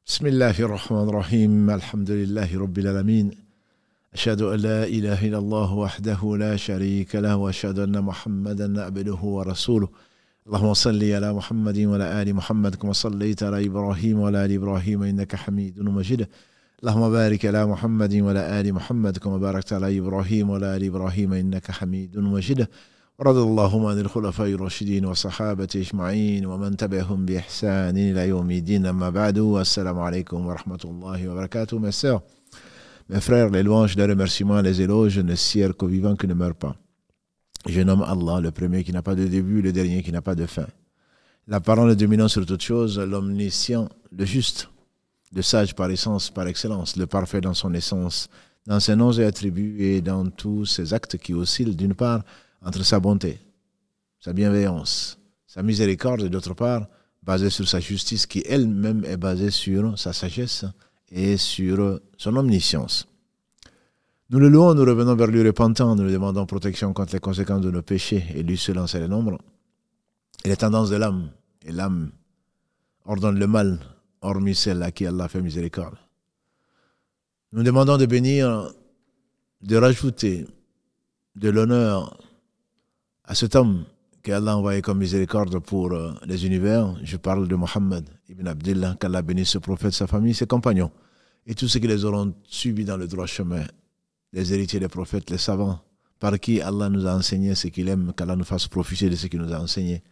بسم الله الرحمن الرحيم الحمد لله رب العالمين أشهد أن لا إله إلا الله وحده لا شريك له وأشهد أن محمدا عبده ورسوله اللهم صل على محمد وعلى آل محمد كما صليت على إبراهيم وعلى آل إبراهيم إنك حميد مجيد اللهم بارك على محمد وعلى آل محمد كما باركت على إبراهيم وعلى آل إبراهيم إنك حميد مجيد ورضي اللهم عن الخلفاء الراشدين والصحابة أجمعين ومن تبعهم بإحسان إلى يوم الدين أما بعد السلام عليكم ورحمة الله وبركاته. Mes sœurs, mes frères, les louanges, les remerciements, les éloges ne sièrent qu'au vivant qui ne meurt pas. Je nomme Allah, le premier qui n'a pas de début, le dernier qui n'a pas de fin. La parole dominant sur toute chose, l'omniscient, le juste, le sage par essence, par excellence, le parfait dans son essence, dans ses noms et attributs et dans tous ses actes qui oscillent d'une part entre sa bonté, sa bienveillance, sa miséricorde et d'autre part, basée sur sa justice qui elle-même est basée sur sa sagesse et sur son omniscience. Nous le louons, nous revenons vers lui repentant, nous lui demandons protection contre les conséquences de nos péchés et lui seul en sait les nombres et les tendances de l'âme. Et l'âme ordonne le mal, hormis celle à qui Allah fait miséricorde. Nous demandons de bénir, de rajouter de l'honneur à cet homme qu'Allah a envoyé comme miséricorde pour les univers. Je parle de Mohammed ibn Abdillah, qu'Allah bénisse ce prophète, sa famille, ses compagnons et tous ceux qui les auront suivis dans le droit chemin, les héritiers des prophètes, les savants, par qui Allah nous a enseigné ce qu'il aime, qu'Allah nous fasse profiter de ce qu'il nous a enseigné.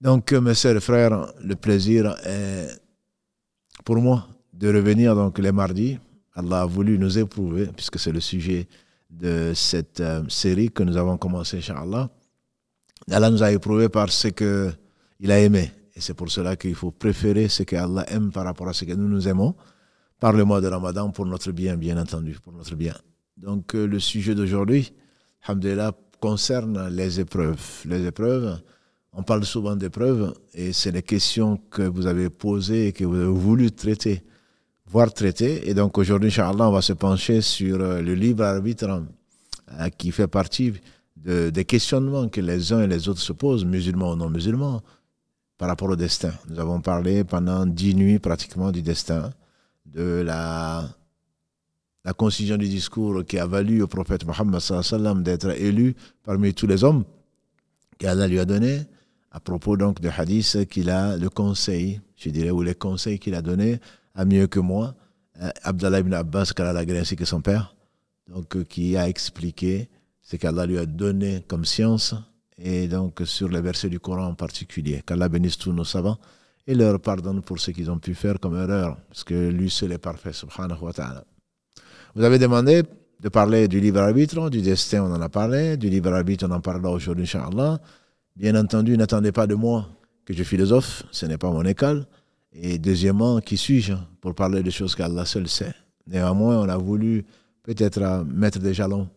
Donc, mes sœurs et frères, le plaisir est pour moi de revenir donc les mardis. Allah a voulu nous éprouver, puisque c'est le sujet de cette série que nous avons commencé, Inch'Allah. Allah nous a éprouvés par ce qu'il a aimé. Et c'est pour cela qu'il faut préférer ce que Allah aime par rapport à ce que nous aimons, par le mois de Ramadan, pour notre bien, bien entendu, pour notre bien. Donc, le sujet d'aujourd'hui, alhamdoulilah, concerne les épreuves. Les épreuves, on parle souvent d'épreuves, et c'est les questions que vous avez posées et que vous avez voulu traiter, voire traiter. Et donc aujourd'hui, Inch'Allah, on va se pencher sur le libre arbitre qui fait partie des questionnements que les uns et les autres se posent, musulmans ou non musulmans, par rapport au destin. Nous avons parlé pendant 10 nuits pratiquement du destin, de la concision du discours qui a valu au prophète Mohammed sallallahu alayhi wa sallam d'être élu parmi tous les hommes qu'Allah lui a donné, à propos donc de hadith qu'il a, le conseil, je dirais, ou les conseils qu'il a donnés à mieux que moi, Abdallah ibn Abbas, qu'Allah l'a ainsi que son père, donc qui a expliqué ce qu'Allah lui a donné comme science, et donc sur les versets du Coran en particulier. Qu'Allah bénisse tous nos savants et leur pardonne pour ce qu'ils ont pu faire comme erreur, parce que lui seul est parfait, subhanahu wa ta'ala. Vous avez demandé de parler du libre arbitre, du destin, on en a parlé, du libre arbitre, on en parlera aujourd'hui, Inch'Allah. Bien entendu, n'attendez pas de moi que je philosophe, ce n'est pas mon école. Et deuxièmement, qui suis-je pour parler de choses qu'Allah seul sait. Néanmoins, on a voulu peut-être mettre des jalons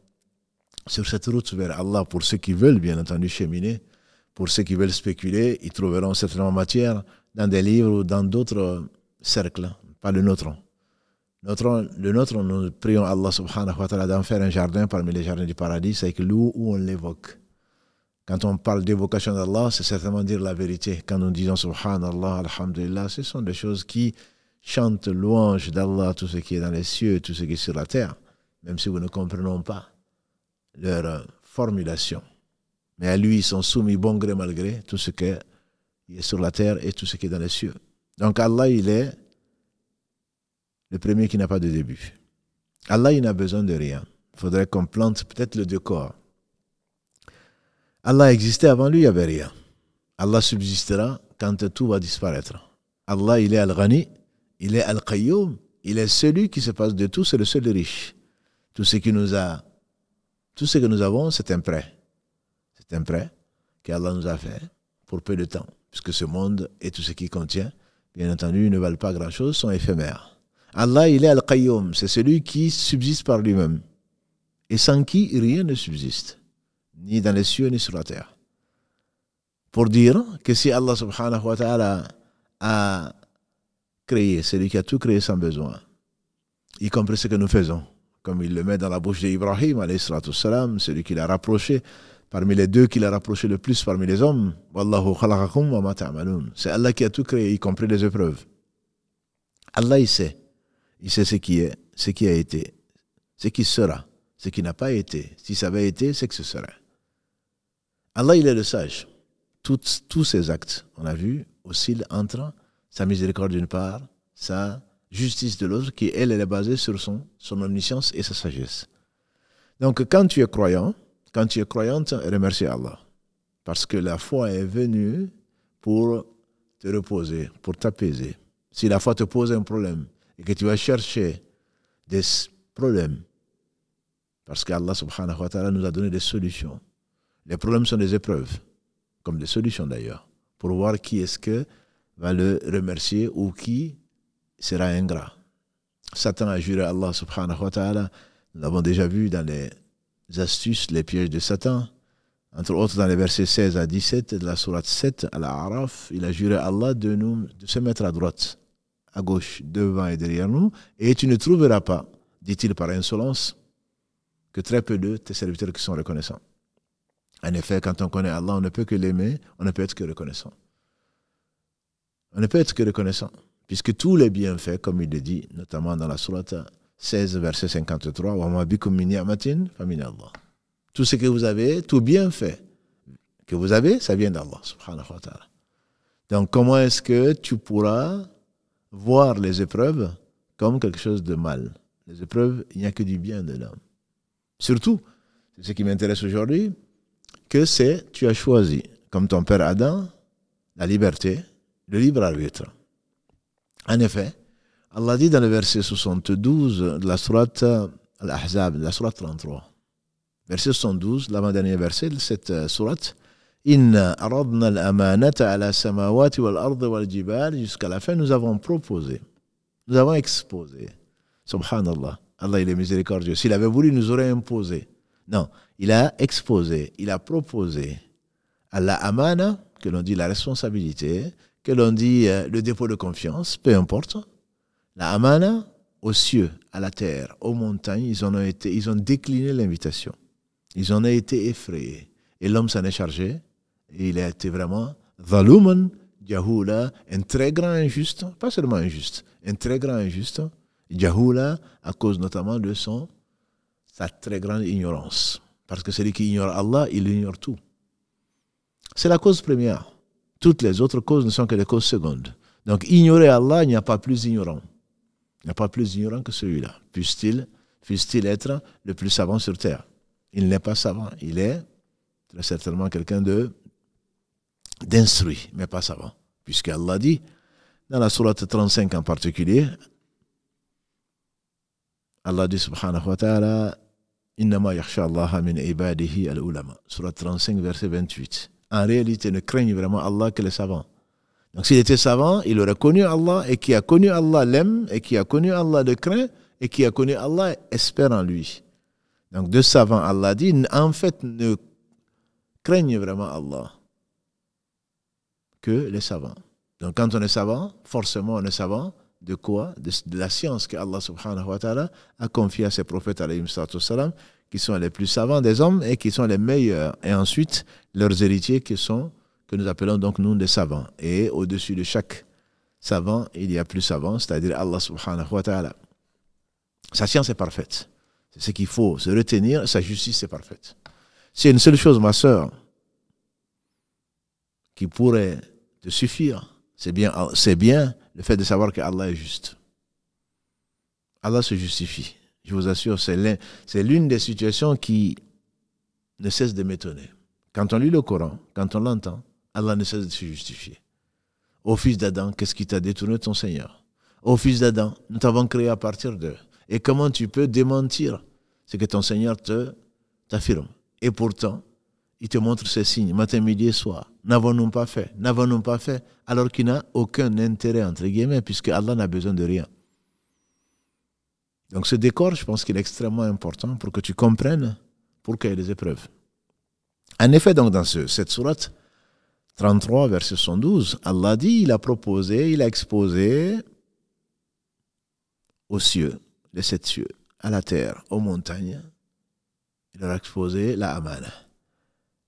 sur cette route vers Allah pour ceux qui veulent, bien entendu, cheminer. Pour ceux qui veulent spéculer, ils trouveront certainement matière dans des livres ou dans d'autres cercles, pas le nôtre. Le nôtre, nous prions Allah subhanahu wa ta'ala d'en faire un jardin parmi les jardins du paradis, c'est que l'eau où on l'évoque. Quand on parle d'évocation d'Allah, c'est certainement dire la vérité. Quand nous disons Subhanallah, Alhamdulillah, ce sont des choses qui chantent louange d'Allah, tout ce qui est dans les cieux, tout ce qui est sur la terre, même si vous ne comprenons pas leur formulation. Mais à lui, ils sont soumis bon gré mal gré, tout ce qui est sur la terre et tout ce qui est dans les cieux. Donc Allah, il est le premier qui n'a pas de début. Allah, il n'a besoin de rien. Il faudrait qu'on plante peut-être le décor. Allah existait avant lui, il n'y avait rien. Allah subsistera quand tout va disparaître. Allah, il est Al-Ghani, il est Al-Qayyum, il est celui qui se passe de tout, c'est le seul riche. Tout ce que nous avons, c'est un prêt. C'est un prêt qu'Allah nous a fait pour peu de temps, puisque ce monde et tout ce qu'il contient, bien entendu, ne valent pas grand-chose, sont éphémères. Allah, il est Al-Qayyum, c'est celui qui subsiste par lui-même, et sans qui rien ne subsiste. Ni dans les cieux, ni sur la terre. Pour dire que si Allah subhanahu wa ta'ala a créé, c'est lui qui a tout créé sans besoin, y compris ce que nous faisons, comme il le met dans la bouche d'Ibrahim, alayhi salatu wassalam, celui qui l'a rapproché, parmi les deux qu'il a rapproché le plus parmi les hommes, Wallahu khalaqakum wa ma ta'malun. C'est Allah qui a tout créé, y compris les épreuves. Allah, il sait. Il sait ce qui est, ce qui a été, ce qui sera, ce qui n'a pas été. Si ça avait été, c'est que ce serait. Allah, il est le sage. Tous ses actes, on a vu, oscillent entre sa miséricorde d'une part, sa justice de l'autre, qui elle est basée sur son omniscience et sa sagesse. Donc quand tu es croyant, quand tu es croyante, remercie Allah. Parce que la foi est venue pour te reposer, pour t'apaiser. Si la foi te pose un problème et que tu vas chercher des problèmes, parce qu'Allah subhanahu wa ta'ala nous a donné des solutions. Les problèmes sont des épreuves, comme des solutions d'ailleurs, pour voir qui est-ce que va le remercier ou qui sera ingrat. Satan a juré à Allah subhanahu wa ta'ala, nous l'avons déjà vu dans les astuces, les pièges de Satan, entre autres dans les versets 16 à 17 de la sourate 7 à l'Araf, il a juré à Allah de se mettre à droite, à gauche, devant et derrière nous, et tu ne trouveras pas, dit-il par insolence, que très peu de tes serviteurs qui sont reconnaissants. En effet, quand on connaît Allah, on ne peut que l'aimer, on ne peut être que reconnaissant. On ne peut être que reconnaissant, puisque tous les bienfaits, comme il le dit, notamment dans la sourate 16, verset 53, « Wa ma bikum min ni'matin fa min Allah » Tout ce que vous avez, tout bienfait que vous avez, ça vient d'Allah, subhanahu wa ta'ala. Donc, comment est-ce que tu pourras voir les épreuves comme quelque chose de mal? Les épreuves, il n'y a que du bien dedans. Surtout, c'est ce qui m'intéresse aujourd'hui, que c'est, tu as choisi, comme ton père Adam, la liberté, le libre arbitre. En effet, Allah dit dans le verset 72 de la sourate Al-Ahzab, de la sourate 33, verset 72, l'avant-dernier verset de cette sourate, Inna aradna al-amanata ala samawati wal ardi wal jibal, jusqu'à la fin, nous avons proposé, nous avons exposé. Subhanallah, Allah il est miséricordieux. S'il avait voulu, il nous aurait imposé. Non, il a exposé, il a proposé à la amana, que l'on dit la responsabilité, que l'on dit le dépôt de confiance, peu importe, la amana aux cieux, à la terre, aux montagnes, ils ont décliné l'invitation. Ils en ont été effrayés. Et l'homme s'en est chargé. Et il a été vraiment zaluman, jahula, un très grand injuste, pas seulement injuste, un très grand injuste, jahula, à cause notamment de sa très grande ignorance. Parce que celui qui ignore Allah, il ignore tout. C'est la cause première. Toutes les autres causes ne sont que des causes secondes. Donc ignorer Allah, il n'y a pas plus ignorant. Il n'y a pas plus ignorant que celui-là. Puisse-t-il être le plus savant sur terre. Il n'est pas savant, il est très certainement quelqu'un d'instruit, mais pas savant. Puisque Allah dit, dans la sourate 35 en particulier, Allah dit subhanahu wa ta'ala, Innama yakhsha Allah min ibadihi al-ulama. Sourate 35, verset 28. En réalité, ne craignent vraiment Allah que les savants. Donc s'il était savant, il aurait connu Allah, et qui a connu Allah l'aime, et qui a connu Allah le craint, et qui a connu Allah espère en lui. Donc, de savants, Allah dit, en fait, ne craignent vraiment Allah que les savants. Donc, quand on est savant, forcément, on est savant de quoi? De la science que Allah subhanahu wa ta'ala a confiée à ses prophètes, alayhim salatu wassalam, qui sont les plus savants des hommes et qui sont les meilleurs. Et ensuite, leurs héritiers que nous appelons donc nous des savants. Et au-dessus de chaque savant, il y a plus savant, c'est-à-dire Allah subhanahu wa ta'ala. Sa science est parfaite. C'est ce qu'il faut se retenir, sa justice est parfaite. C'est une seule chose, ma sœur, qui pourrait te suffire, c'est bien le fait de savoir que Allah est juste. Allah se justifie. Je vous assure, c'est l'une des situations qui ne cesse de m'étonner. Quand on lit le Coran, quand on l'entend, Allah ne cesse de se justifier. Ô fils d'Adam, qu'est-ce qui t'a détourné de ton Seigneur? Ô fils d'Adam, nous t'avons créé à partir d'eux. Et comment tu peux démentir ce que ton Seigneur t'affirme? Et pourtant, il te montre ces signes, matin, midi et soir. N'avons-nous pas fait? N'avons-nous pas fait? Alors qu'il n'a aucun intérêt, entre guillemets, puisque Allah n'a besoin de rien. Donc ce décor, je pense qu'il est extrêmement important pour que tu comprennes pourquoi il y a des épreuves. En effet, donc, dans cette sourate 33, verset 112, Allah dit, il a proposé, il a exposé aux cieux, les 7 cieux, à la terre, aux montagnes, il leur a exposé la amana.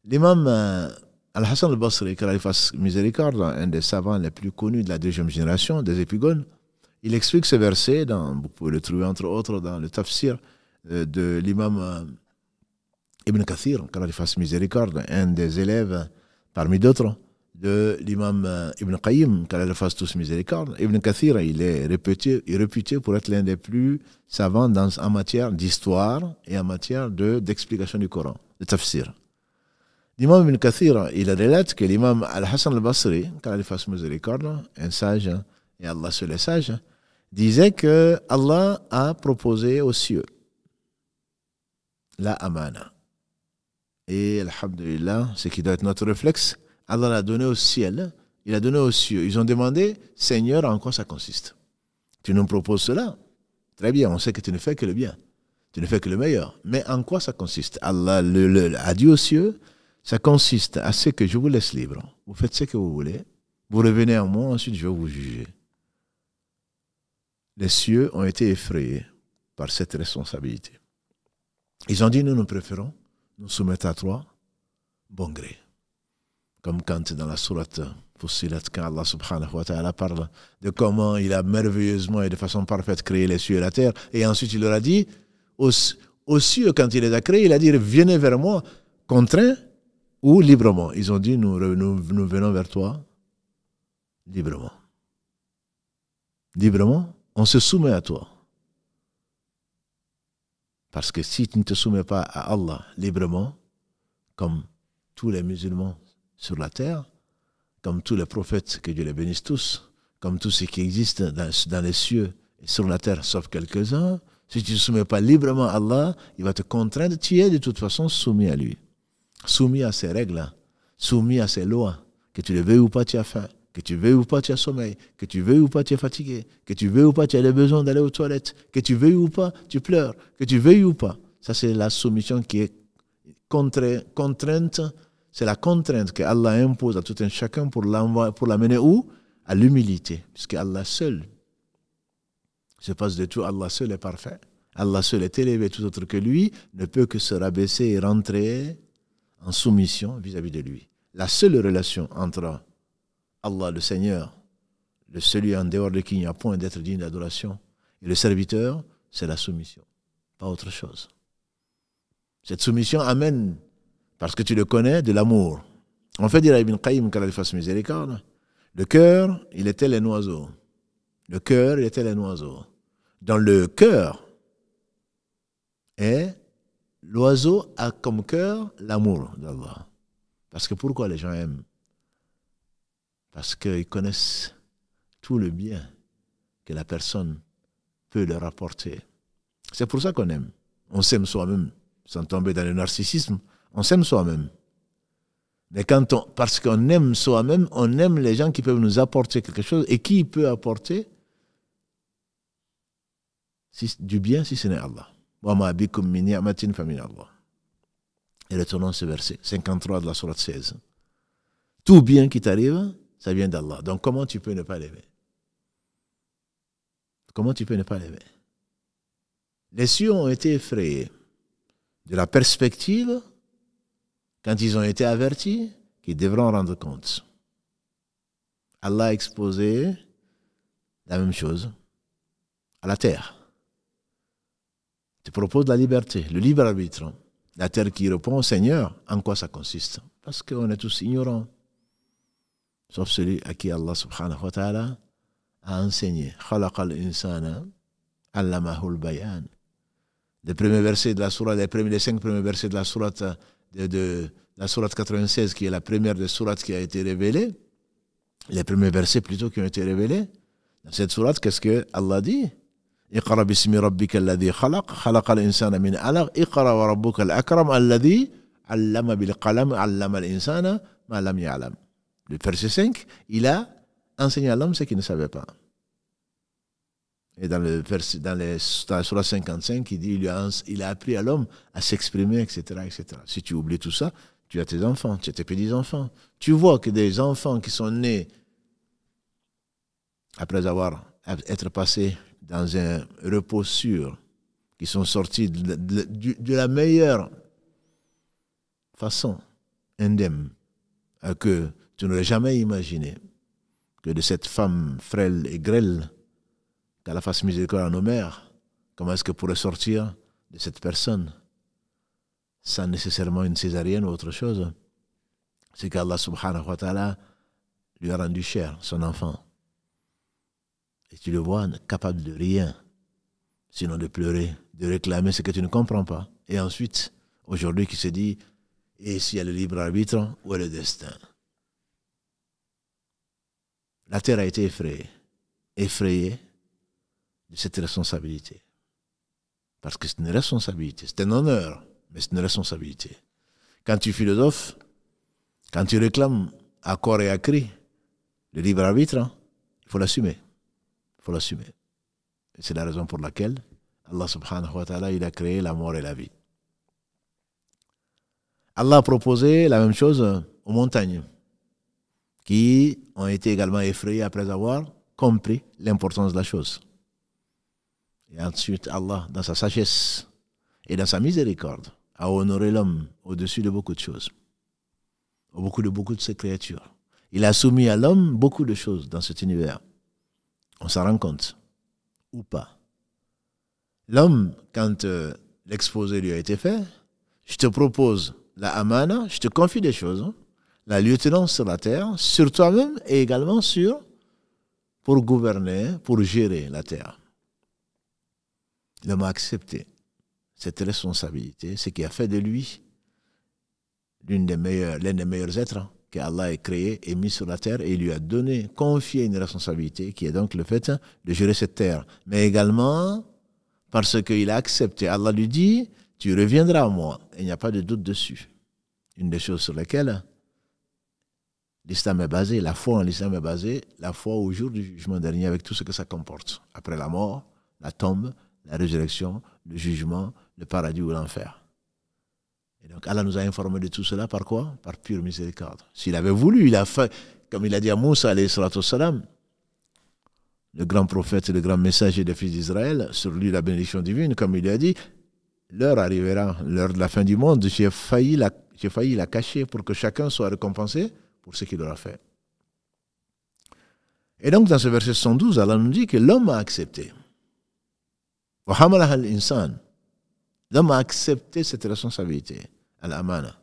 L'imam Al-Hassan al-Basri, qu'Allah lui fasse miséricorde, un des savants les plus connus de la deuxième génération, des épigones, il explique ce verset, vous pouvez le trouver entre autres dans le tafsir de l'imam Ibn Kathir, qu'Allah lui fasse miséricorde, un des élèves parmi d'autres de l'imam Ibn Qayyim, qu'Allah lui fasse tous miséricorde. Ibn Kathir, il est réputé pour être l'un des plus savants en matière d'histoire et en matière d'explication du Coran, de tafsir. L'imam Ibn Kathir, il relate que l'imam Al-Hassan al-Basri, qu'Allah lui fasse miséricorde, un sage, et Allah seul est sage, disait que Allah a proposé aux cieux la amana. Et alhamdulillah, ce qui doit être notre réflexe, Allah l'a donné au ciel, il a donné aux cieux. Ils ont demandé, Seigneur, en quoi ça consiste? Tu nous proposes cela? Très bien, on sait que tu ne fais que le bien. Tu ne fais que le meilleur. Mais en quoi ça consiste? Allah a dit aux cieux, ça consiste à ce que je vous laisse libre. Vous faites ce que vous voulez. Vous revenez à moi, ensuite je vais vous juger. Les cieux ont été effrayés par cette responsabilité. Ils ont dit, nous préférons nous soumettre à toi, bon gré. Comme quand dans la sourate Fussilat, quand Allah subhanahu wa ta'ala parle de comment il a merveilleusement et de façon parfaite créé les cieux et la terre. Et ensuite il leur a dit, aux cieux, quand il les a créés, il a dit, venez vers moi, contraints ou librement. Ils ont dit, nous venons vers toi librement. Librement, on se soumet à toi. Parce que si tu ne te soumets pas à Allah librement, comme tous les musulmans sur la terre, comme tous les prophètes, que Dieu les bénisse tous, comme tout ce qui existe dans les cieux et sur la terre, sauf quelques-uns, si tu ne te soumets pas librement à Allah, il va te contraindre, tu es de toute façon soumis à lui. Soumis à ses règles, soumis à ses lois, que tu le veuilles ou pas, tu as faim, que tu veuilles ou pas, tu as sommeil, que tu veuilles ou pas, tu es fatigué, que tu veuilles ou pas, tu as le besoin d'aller aux toilettes, que tu veuilles ou pas, tu pleures, que tu veuilles ou pas. Ça, c'est la soumission qui est contrainte. C'est la contrainte que Allah impose à tout un chacun pour l'amener où? À l'humilité. Puisque Allah seul se passe de tout, Allah seul est parfait. Allah seul est élevé, tout autre que lui ne peut que se rabaisser et rentrer en soumission vis-à-vis de lui. La seule relation entre Allah, le Seigneur, le celui en dehors de qui il n'y a point d'être digne d'adoration, et le serviteur, c'est la soumission, pas autre chose. Cette soumission amène, parce que tu le connais, de l'amour. On fait dire à Ibn Qayyim, qu'Allah lui fasse miséricorde, le cœur, il était les oiseaux. Le cœur, il était les oiseaux. Dans le cœur, et l'oiseau a comme cœur l'amour d'Allah. Parce que pourquoi les gens aiment? Parce qu'ils connaissent tout le bien que la personne peut leur apporter. C'est pour ça qu'on aime. On s'aime soi-même, sans tomber dans le narcissisme. On s'aime soi-même. Mais parce qu'on aime soi-même, on aime les gens qui peuvent nous apporter quelque chose. Et qui peut apporter du bien si ce n'est Allah? Wa ma bikum min ni'matin fa min Allah. Et retournons ce verset 53 de la sourate 16. Tout bien qui t'arrive, ça vient d'Allah. Donc comment tu peux ne pas l'aimer? Comment tu peux ne pas l'aimer? Les cieux ont été effrayés de la perspective, quand ils ont été avertis, qu'ils devront rendre compte. Allah a exposé la même chose à la terre. Il te propose la liberté, le libre arbitre. La terre qui répond au Seigneur, en quoi ça consiste? Parce qu'on est tous ignorants. Sauf celui à qui Allah subhanahu wa ta'ala a enseigné. Khalaqal insana allamahul bayan. Les premiers versets de la sourate, les 5 premiers versets de la sourate de la sourate 96, qui est la première des sourates qui a été révélée, les premiers versets plutôt qui ont été révélés, dans cette sourate, qu'est-ce que Allah dit? Iqra bismi rabbika alladhi khalaq, khalaqal insana min alaq, iqra wa rabbuka al-akram alladhi allama bil qalam, allama al-insana ma lam ya'lam. Le verset 5, il a enseigné à l'homme ce qu'il ne savait pas. Et dans la sourate 55, il dit il a appris à l'homme à s'exprimer, etc., etc. Si tu oublies tout ça, tu as tes enfants, tu as tes petits-enfants. Tu vois que des enfants qui sont nés après être passés dans un repos sûr, qui sont sortis de la meilleure façon, indemne, que tu n'aurais jamais imaginé, que de cette femme frêle et grêle, qu'Allah fasse miséricorde à nos mères, comment est-ce qu'elle pourrait sortir de cette personne sans nécessairement une césarienne ou autre chose? C'est qu'Allah subhanahu wa ta'ala lui a rendu cher son enfant. Et tu le vois capable de rien, sinon de pleurer, de réclamer ce que tu ne comprends pas. Et ensuite, aujourd'hui, qui se dit, et s'il y a le libre arbitre, où est le destin? La terre a été effrayée de cette responsabilité. Parce que c'est une responsabilité, c'est un honneur, mais c'est une responsabilité. Quand tu philosophes, quand tu réclames à corps et à cri le libre arbitre, il faut l'assumer. Il faut l'assumer. Et c'est la raison pour laquelle Allah subhanahu wa ta'ala, il a créé la mort et la vie. Allah a proposé la même chose aux montagnes, qui ont été également effrayées après avoir compris l'importance de la chose. Et ensuite, Allah, dans sa sagesse et dans sa miséricorde, a honoré l'homme au-dessus de beaucoup de choses, beaucoup de ses créatures. Il a soumis à l'homme beaucoup de choses dans cet univers. On s'en rend compte, ou pas. L'homme, quand l'exposé lui a été fait, je te propose la amana, je te confie des choses, la lieutenance sur la terre, sur toi-même et également pour gouverner, pour gérer la terre. L'homme a accepté cette responsabilité, ce qui a fait de lui l'un des meilleurs êtres qu'Allah a créé et mis sur la terre, et il lui a confié une responsabilité qui est donc le fait de gérer cette terre. Mais également parce qu'il a accepté, Allah lui dit, tu reviendras à moi. Et il n'y a pas de doute dessus. Une des choses sur lesquelles l'islam est basé, la foi en l'islam est basée, la foi au jour du jugement dernier avec tout ce que ça comporte. Après la mort, la tombe, la résurrection, le jugement, le paradis ou l'enfer. Et donc Allah nous a informés de tout cela par quoi? Par pure miséricorde. S'il avait voulu, il a fait, comme il a dit à Moussa, alayhi salatu wassalam, le grand prophète et le grand messager des fils d'Israël, sur lui la bénédiction divine, comme il a dit, l'heure arrivera, l'heure de la fin du monde, j'ai failli la cacher pour que chacun soit récompensé pour ce qu'il aura fait. Et donc dans ce verset 112, Allah nous dit que l'homme a accepté. L'homme a accepté cette responsabilité, al-amana.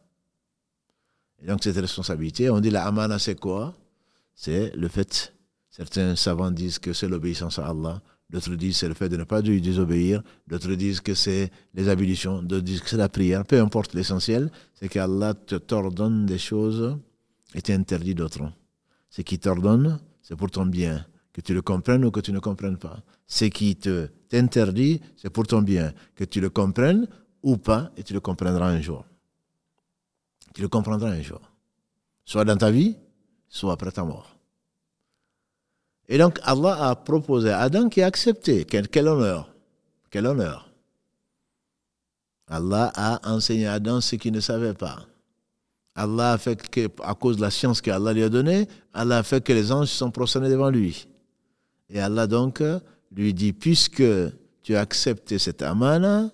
Et donc cette responsabilité, on dit la amana c'est quoi? C'est le fait, certains savants disent que c'est l'obéissance à Allah, d'autres disent que c'est le fait de ne pas lui désobéir, d'autres disent que c'est les ablutions, d'autres disent que c'est la prière. Peu importe, l'essentiel, c'est qu'Allah t'ordonne des choses et t'interdit d'autres. Ce qui t'ordonne, c'est pour ton bien, que tu le comprennes ou que tu ne comprennes pas. Ce qui t'interdit, c'est pour ton bien, que tu le comprennes ou pas, et tu le comprendras un jour. Tu le comprendras un jour. Soit dans ta vie, soit après ta mort. Et donc Allah a proposé à Adam qui a accepté. Quel honneur. Quel honneur. Allah a enseigné à Adam ce qu'il ne savait pas. Allah a fait que, à cause de la science qu'Allah lui a donnée, Allah a fait que les anges sont prosternés devant lui. Et Allah donc lui dit, puisque tu as accepté cette amana,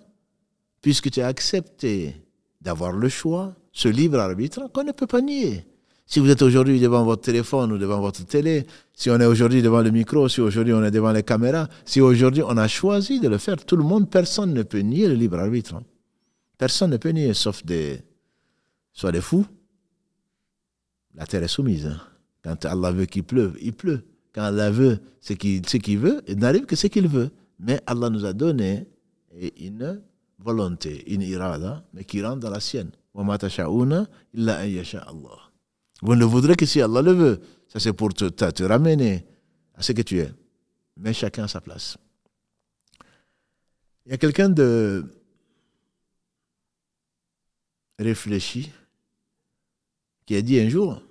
puisque tu as accepté d'avoir le choix, ce libre arbitre qu'on ne peut pas nier. Si vous êtes aujourd'hui devant votre téléphone ou devant votre télé, si on est aujourd'hui devant le micro, si aujourd'hui on est devant les caméras, si aujourd'hui on a choisi de le faire, tout le monde, personne ne peut nier le libre arbitre. Personne ne peut nier, sauf soit des fous. La terre est soumise. Quand Allah veut qu'il pleuve, il pleut. Quand Allah veut ce qu'il veut, il n'arrive que ce qu'il veut. Mais Allah nous a donné une volonté, une irada, mais qui rentre dans la sienne. Wa ma tasha'una illa an yasha Allah. Vous ne voudrez que si Allah le veut. Ça c'est pour te ramener à ce que tu es. Mais chacun à sa place. Il y a quelqu'un de réfléchi qui a dit un jour,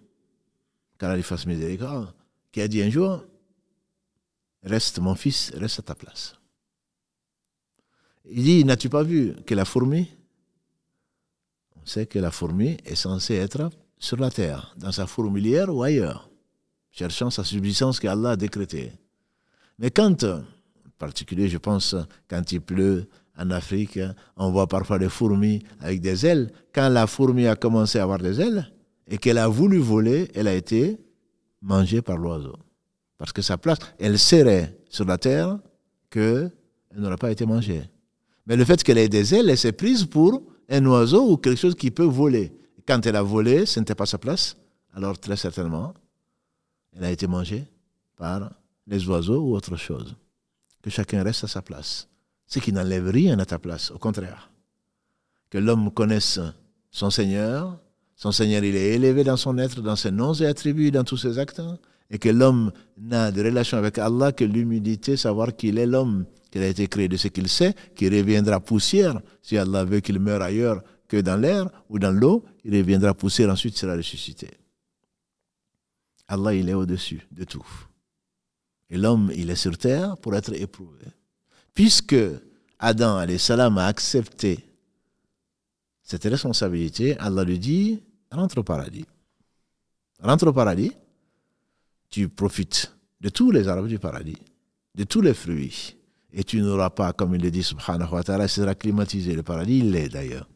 qu'Allah lui fasse miséricorde, qui a dit un jour, reste mon fils, reste à ta place. Il dit, n'as-tu pas vu que la fourmi, on sait que la fourmi est censée être sur la terre, dans sa fourmilière ou ailleurs, cherchant sa subsistance qu'Allah a décrétée. Mais quand, en particulier je pense, quand il pleut en Afrique, on voit parfois des fourmis avec des ailes. Quand la fourmi a commencé à avoir des ailes et qu'elle a voulu voler, elle a été mangée par l'oiseau. Parce que sa place, elle serait sur la terre, qu'elle n'aura pas été mangée. Mais le fait qu'elle ait des ailes, elle s'est prise pour un oiseau ou quelque chose qui peut voler. Quand elle a volé, ce n'était pas sa place. Alors très certainement, elle a été mangée par les oiseaux ou autre chose. Que chacun reste à sa place. Ce qui n'enlève rien à ta place, au contraire. Que l'homme connaisse son Seigneur il est élevé dans son être, dans ses noms et attributs, dans tous ses actes, et que l'homme n'a de relation avec Allah que l'humilité, savoir qu'il est l'homme, qu'il a été créé de ce qu'il sait, qu'il reviendra poussière, si Allah veut qu'il meure ailleurs que dans l'air ou dans l'eau, il reviendra poussière, ensuite il sera ressuscité. Allah, il est au-dessus de tout. Et l'homme, il est sur terre pour être éprouvé. Puisque Adam, alayhi salam, a accepté cette responsabilité, Allah lui dit, rentre au paradis. Rentre au paradis, tu profites de tous les arbres du paradis, de tous les fruits. Et tu n'auras pas, comme il le dit, subhanahu wa ta'ala, il sera climatisé. Le paradis, il l'est d'ailleurs,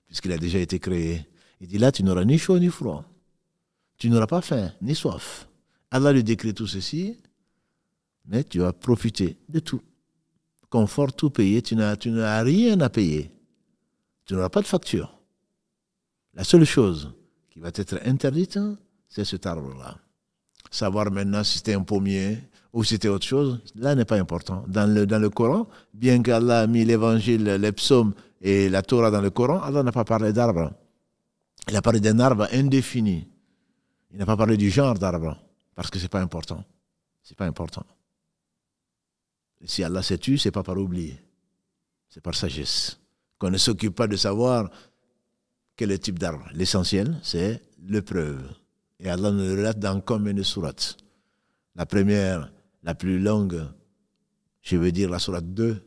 puisqu'il a déjà été créé. Il dit là, tu n'auras ni chaud ni froid. Tu n'auras pas faim, ni soif. Allah lui décrit tout ceci, mais tu vas profiter de tout. Confort, tout payé, tu n'as rien à payer. Tu n'auras pas de facture. La seule chose qui va t'être interdite, c'est cet arbre-là. Savoir maintenant si c'était un pommier ou si c'était autre chose, là n'est pas important. Dans le Coran, bien qu'Allah a mis l'évangile, les psaumes et la Torah dans le Coran, Allah n'a pas parlé d'arbre. Il a parlé d'un arbre indéfini. Il n'a pas parlé du genre d'arbre, parce que ce n'est pas important. C'est pas important. Et si Allah s'est tu, ce n'est pas par oubli. C'est par sagesse. Qu'on ne s'occupe pas de savoir quel est le type d'arbre. L'essentiel, c'est l'épreuve. Et Allah nous le relate dans combien de sourates. La première, la plus longue, je veux dire la sourate 2,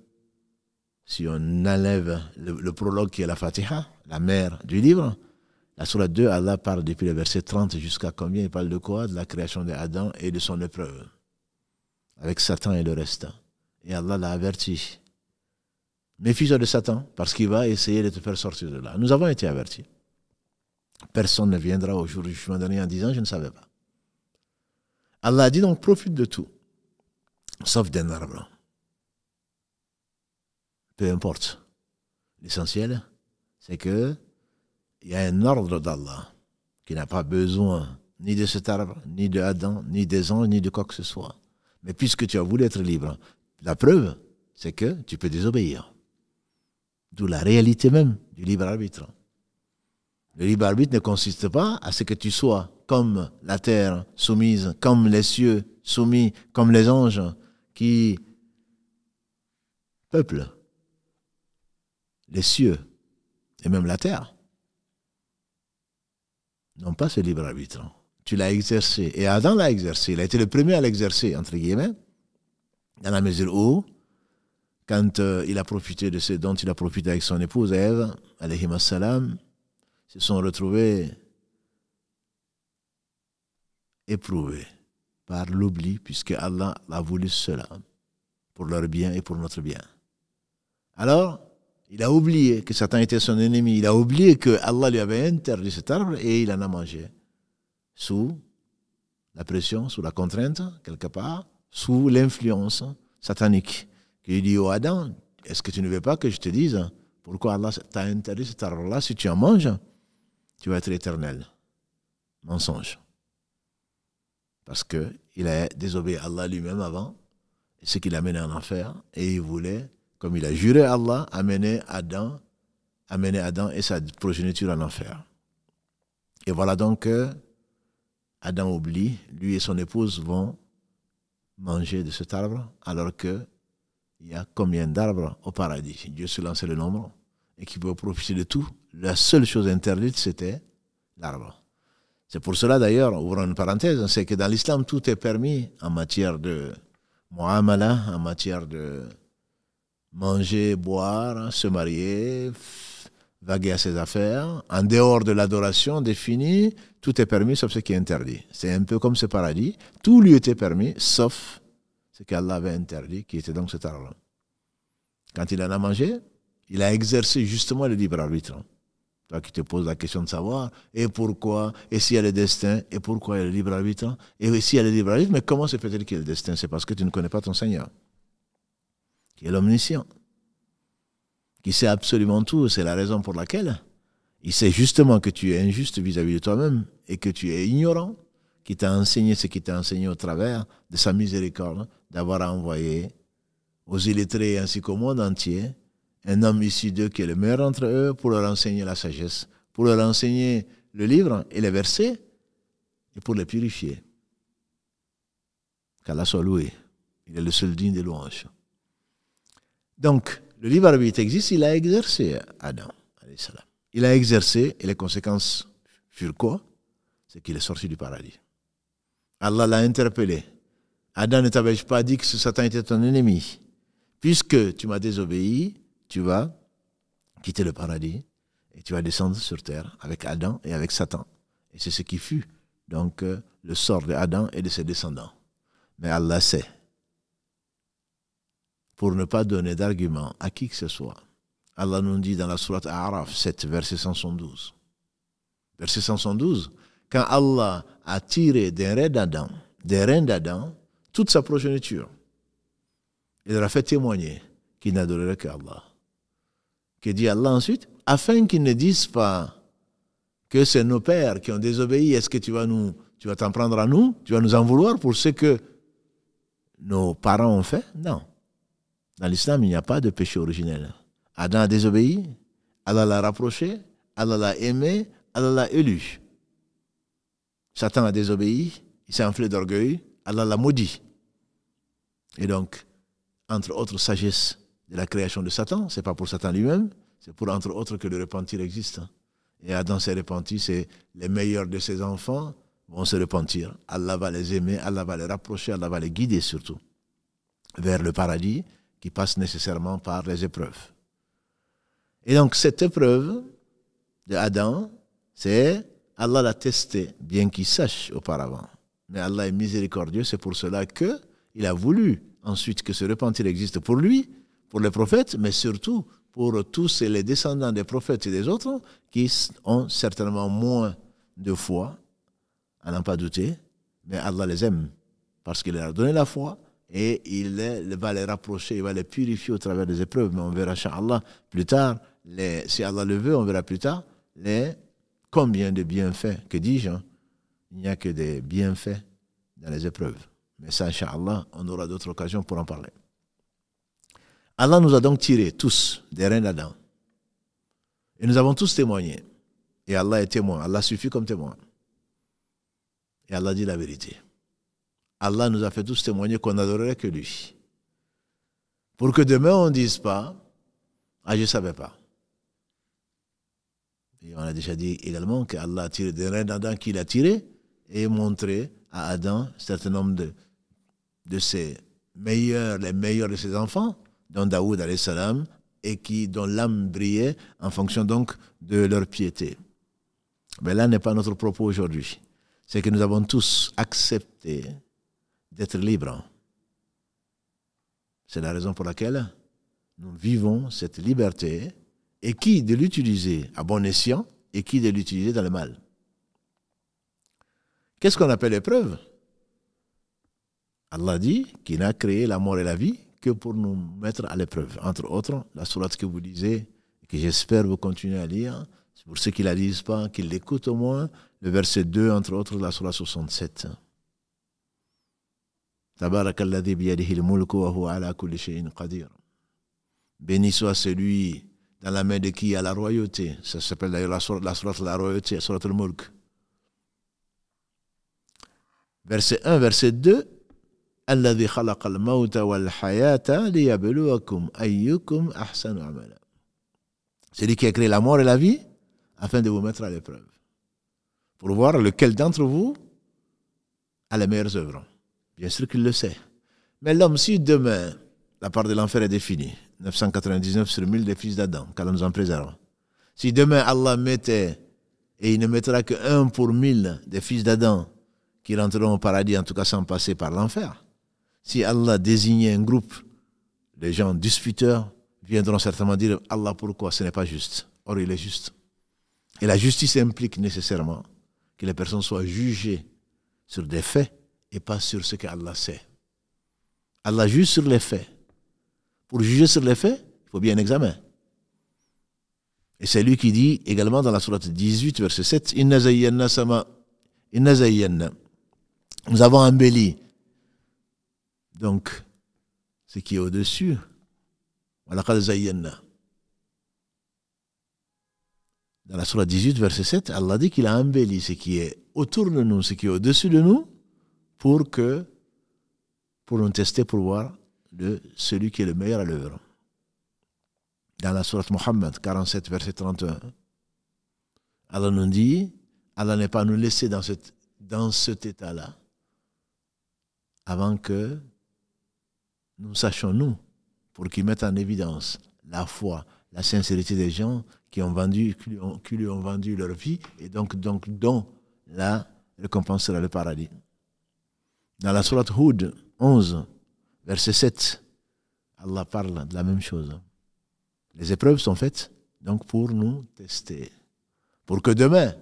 si on enlève le prologue qui est la Fatiha, la mère du livre, la sourate 2, Allah parle depuis le verset 30 jusqu'à combien? Il parle de quoi? De la création d'Adam et de son épreuve. Avec Satan et le reste. Et Allah l'a averti. Méfie-toi de Satan, parce qu'il va essayer de te faire sortir de là. Nous avons été avertis. Personne ne viendra au jour du jugement dernier en disant « je ne savais pas ». Allah a dit donc profite de tout, sauf d'un arbre. Peu importe. L'essentiel, c'est que il y a un ordre d'Allah qui n'a pas besoin ni de cet arbre, ni de Adam, ni des anges, ni de quoi que ce soit. Mais puisque tu as voulu être libre, la preuve, c'est que tu peux désobéir. D'où la réalité même du libre arbitre. Le libre arbitre ne consiste pas à ce que tu sois comme la terre soumise, comme les cieux soumis, comme les anges qui peuplent les cieux et même la terre. Non pas ce libre arbitre. Tu l'as exercé. Et Adam l'a exercé. Il a été le premier à l'exercer, entre guillemets, dans la mesure où, quand il a profité de ce dont il a profité avec son épouse Ève, alayhi salam, se sont retrouvés éprouvés par l'oubli, puisque Allah a voulu cela pour leur bien et pour notre bien. Alors, il a oublié que Satan était son ennemi. Il a oublié que Allah lui avait interdit cet arbre et il en a mangé. Sous la pression, sous la contrainte, quelque part, sous l'influence satanique. Il dit au Adam, est-ce que tu ne veux pas que je te dise pourquoi Allah t'a interdit cet arbre-là? Si tu en manges, tu vas être éternel. Mensonge. Parce qu'il a désobéi à Allah lui-même avant, et ce qui l'a mené en enfer, et il voulait, comme il a juré à Allah, amener Adam et sa progéniture en enfer. Et voilà donc que Adam oublie, lui et son épouse vont manger de cet arbre, alors que il y a combien d'arbres au paradis? Dieu se lançait le nombre et qui peut profiter de tout. La seule chose interdite, c'était l'arbre. C'est pour cela d'ailleurs, ouvrons une parenthèse, c'est que dans l'islam, tout est permis en matière de muamala, en matière de manger, boire, se marier, vaguer à ses affaires. En dehors de l'adoration définie, tout est permis sauf ce qui est interdit. C'est un peu comme ce paradis. Tout lui était permis sauf ce qu'Allah avait interdit, qui était donc cet arbre. Quand il en a mangé, il a exercé justement le libre arbitre. Toi qui te poses la question de savoir, et pourquoi, et s'il y a le destin, et pourquoi il y a le libre arbitre, et s'il y a le libre arbitre, mais comment se fait-il qu'il y ait le destin? C'est parce que tu ne connais pas ton Seigneur. qui est l'omniscient, qui sait absolument tout. C'est la raison pour laquelle il sait justement que tu es injuste vis-à-vis de toi-même et que tu es ignorant, qui t'a enseigné ce qui t'a enseigné au travers de sa miséricorde, d'avoir envoyé aux illettrés ainsi qu'au monde entier un homme issu d'eux qui est le meilleur d'entre eux pour leur enseigner la sagesse, pour leur enseigner le livre et les versets et pour les purifier. Qu'Allah soit loué. Il est le seul digne des louanges. Donc, le libre arbitre existe, il a exercé Adam, alayhi salam. Il a exercé, et les conséquences furent quoi? C'est qu'il est sorti du paradis. Allah l'a interpellé. Adam ne t'avais pas dit que Satan était ton ennemi. Puisque tu m'as désobéi, tu vas quitter le paradis et tu vas descendre sur terre avec Adam et avec Satan. Et c'est ce qui fut donc le sort de Adam et de ses descendants. Mais Allah sait, pour ne pas donner d'argument à qui que ce soit. Allah nous dit dans la sourate A'raf 7, verset 172. Verset 172, quand Allah a tiré des reins d'Adam, toute sa progéniture, il leur a fait témoigner qu'il n'adorerait qu'Allah. Que dit Allah ensuite? Afin qu'ils ne disent pas que c'est nos pères qui ont désobéi, est-ce que tu vas t'en prendre à nous? Tu vas nous en vouloir pour ce que nos parents ont fait? Non. Dans l'islam, il n'y a pas de péché originel. Adam a désobéi, Allah l'a rapproché, Allah l'a aimé, Allah l'a élu. Satan a désobéi, il s'est enflé d'orgueil, Allah l'a maudit. Et donc, entre autres sagesse de la création de Satan, c'est pas pour Satan lui-même, c'est pour entre autres que le repentir existe. Et Adam s'est repenti, c'est les meilleurs de ses enfants vont se repentir. Allah va les aimer, Allah va les rapprocher, Allah va les guider surtout vers le paradis qui passe nécessairement par les épreuves. Et donc cette épreuve de Adam, c'est Allah l'a testé, bien qu'il sache auparavant. Mais Allah est miséricordieux, c'est pour cela qu'il a voulu ensuite que ce repentir existe pour lui, pour les prophètes, mais surtout pour tous les descendants des prophètes et des autres qui ont certainement moins de foi, à n'en pas douter, mais Allah les aime parce qu'il leur a donné la foi et il va les rapprocher, il va les purifier au travers des épreuves. Mais on verra, Inch'Allah, plus tard, si Allah le veut, on verra plus tard, combien de bienfaits, que dis-je, il n'y a que des bienfaits dans les épreuves. Mais ça, Inch'Allah, on aura d'autres occasions pour en parler. Allah nous a donc tirés tous des reins d'Adam. Et nous avons tous témoigné. Et Allah est témoin. Allah suffit comme témoin. Et Allah dit la vérité. Allah nous a fait tous témoigner qu'on n'adorerait que lui. Pour que demain on ne dise pas « Ah, je ne savais pas ». Et on a déjà dit également qu'Allah a tiré des reins d'Adam qu'il a tirés et montré à Adam un certain nombre de ses meilleurs, les meilleurs de ses enfants, dont Daoud alayhi salam, et dont l'âme brillait en fonction donc de leur piété. Mais là n'est pas notre propos aujourd'hui. C'est que nous avons tous accepté d'être libres. C'est la raison pour laquelle nous vivons cette liberté, et qui de l'utiliser à bon escient, et qui de l'utiliser dans le mal. Qu'est-ce qu'on appelle l'épreuve? Allah dit qu'il a créé la mort et la vie que pour nous mettre à l'épreuve. Entre autres, la sourate que vous lisez, que j'espère vous continuez à lire, c'est pour ceux qui ne la lisent pas, qu'ils l'écoutent au moins, le verset 2, entre autres, la sourate 67. Tabarakalladhi biyadihil mulku wa huwa ala kulli shay'in qadir. Béni soit celui dans la main de qui a la royauté. Ça s'appelle d'ailleurs la sourate de la royauté, la sourate al-Mulk. Verset 1, verset 2. Alladhi khalaqa al-mawta wal-hayata liyabluwakum ayyukum ahsanu amala. C'est lui qui a créé la mort et la vie afin de vous mettre à l'épreuve. Pour voir lequel d'entre vous a les meilleures œuvres. Bien sûr qu'il le sait. Mais l'homme, si demain, la part de l'enfer est définie, 999 sur 1000 des fils d'Adam, qu'Allah nous en préserve. Si demain Allah mettait, et il ne mettra que 1 pour 1000 des fils d'Adam qui rentreront au paradis, en tout cas sans passer par l'enfer, si Allah désignait un groupe, les gens disputeurs viendront certainement dire « Allah, pourquoi ce n'est pas juste ?» Or, il est juste. Et la justice implique nécessairement que les personnes soient jugées sur des faits et pas sur ce qu'Allah sait. Allah juge sur les faits. Pour juger sur les faits, il faut bien un examen. Et c'est lui qui dit également dans la sourate 18, verset 7, Inna zayyanna sama, inna zayyanna. Nous avons embelli. Donc, ce qui est au-dessus, walaqad zayyanna. Dans la sourate 18, verset 7, Allah dit qu'il a embelli ce qui est autour de nous, ce qui est au-dessus de nous, pour nous tester, pour voir celui qui est le meilleur à l'œuvre. Dans la sourate Muhammad 47, verset 31, Allah nous dit, Allah n'est pas nous laisser dans cet état-là, avant que nous sachions, nous, pour qu'il mette en évidence la foi, la sincérité des gens qui lui ont vendu leur vie, et donc dont la récompense sera le paradis. Dans la sourate Hud 11, verset 7, Allah parle de la même chose. Les épreuves sont faites donc pour nous tester, pour que demain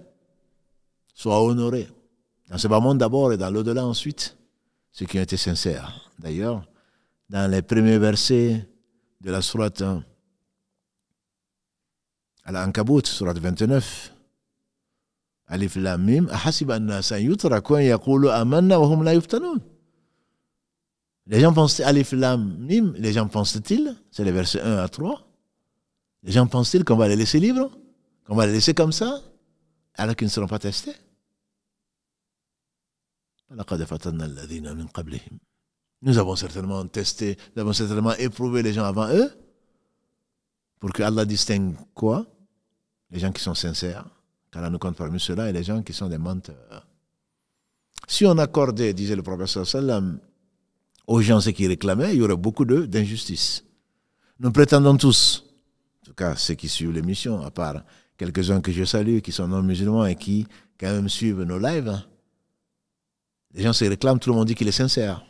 soit honoré dans ce bas monde d'abord et dans l'au-delà ensuite, ceux qui ont été sincères. D'ailleurs, dans les premiers versets de la sourate Al-Ankabut, sourate 29, Alif Lam Mim, ahasiba an-nasa yutraku an yaqulu amanna wa hum la yuftanun. Les gens pensent Alif Lam Mim, les gens pensent-ils, c'est les versets 1 à 3, les gens pensent-ils qu'on va les laisser libres, qu'on va les laisser comme ça, alors qu'ils ne seront pas testés? Nous avons certainement testé, nous avons certainement éprouvé les gens avant eux, pour que Allah distingue quoi? Les gens qui sont sincères, car Allah nous compte parmi ceux-là, et les gens qui sont des menteurs. Si on accordait, disait le prophète sallallahu alayhi wa sallam, aux gens ce qu'ils réclamaient, il y aurait beaucoup d'injustice. Nous prétendons tous, en tout cas ceux qui suivent l'émission, à part quelques-uns que je salue, qui sont non-musulmans et qui quand même suivent nos lives, les gens se réclament, tout le monde dit qu'il est sincère.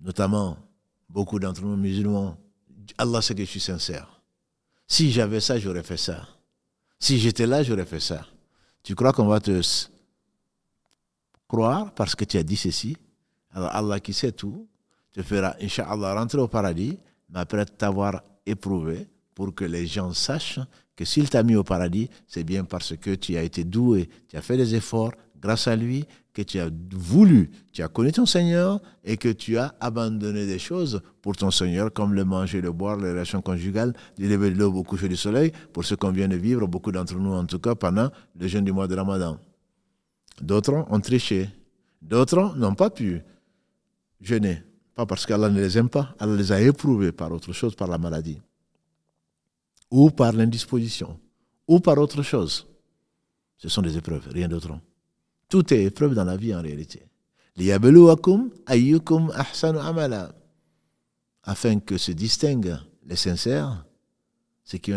Notamment, beaucoup d'entre nous musulmans, Allah sait que je suis sincère. Si j'avais ça, j'aurais fait ça. Si j'étais là, j'aurais fait ça. Tu crois qu'on va te croire parce que tu as dit ceci? Alors Allah qui sait tout, te fera, Inch'Allah, rentrer au paradis, mais après t'avoir éprouvé, pour que les gens sachent que s'il t'a mis au paradis, c'est bien parce que tu as été doué, tu as fait des efforts, grâce à lui, que tu as voulu, tu as connu ton Seigneur et que tu as abandonné des choses pour ton Seigneur, comme le manger, le boire, les relations conjugales, du lever de l'aube au coucher du soleil, pour ce qu'on vient de vivre, beaucoup d'entre nous en tout cas, pendant le jeûne du mois de Ramadan. D'autres ont triché, d'autres n'ont pas pu jeûner, pas parce qu'Allah ne les aime pas, Allah les a éprouvés par autre chose, par la maladie, ou par l'indisposition, ou par autre chose. Ce sont des épreuves, rien d'autre. Tout est épreuve dans la vie en réalité. Liyabluwakum ayyukum ahsanu amala. Afin que se distinguent les sincères, ceux qui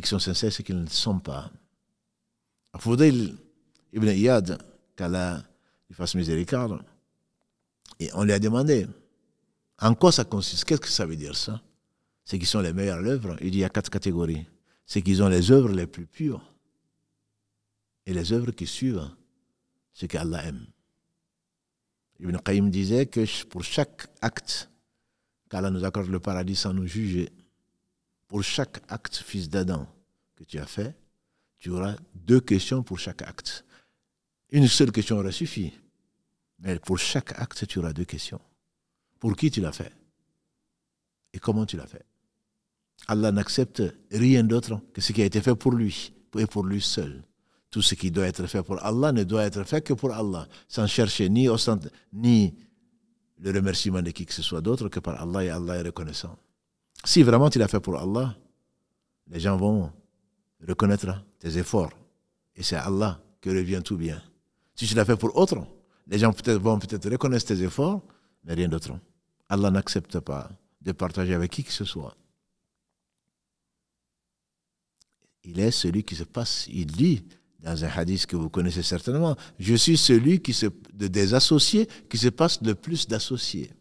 sont sincères, ceux qui ne le sont pas. Fudayl ibn Iyad, qu'Allah lui fasse miséricorde, et on lui a demandé en quoi ça consiste, qu'est-ce que ça veut dire ça? Ceux qui sont les meilleures œuvres, il dit il y a 4 catégories. Ceux qui ont les œuvres les plus pures et les œuvres qui suivent ce qu'Allah aime. Ibn Qayyim disait que pour chaque acte qu'Allah nous accorde le paradis sans nous juger, pour chaque acte, fils d'Adam, que tu as fait, tu auras 2 questions pour chaque acte. Une seule question aurait suffi, mais pour chaque acte, tu auras 2 questions. Pour qui tu l'as fait? Et comment tu l'as fait? Allah n'accepte rien d'autre que ce qui a été fait pour lui, et pour lui seul. Tout ce qui doit être fait pour Allah ne doit être fait que pour Allah, sans chercher ni le remerciement de qui que ce soit d'autre que par Allah, et Allah est reconnaissant. Si vraiment tu l'as fait pour Allah, les gens vont reconnaître tes efforts. Et c'est à Allah que revient tout bien. Si tu l'as fait pour autre, les gens vont peut-être reconnaître tes efforts, mais rien d'autre. Allah n'accepte pas de partager avec qui que ce soit. Il est celui qui se passe, il dit dans un hadith que vous connaissez certainement, je suis celui des associés qui se passe le plus d'associés.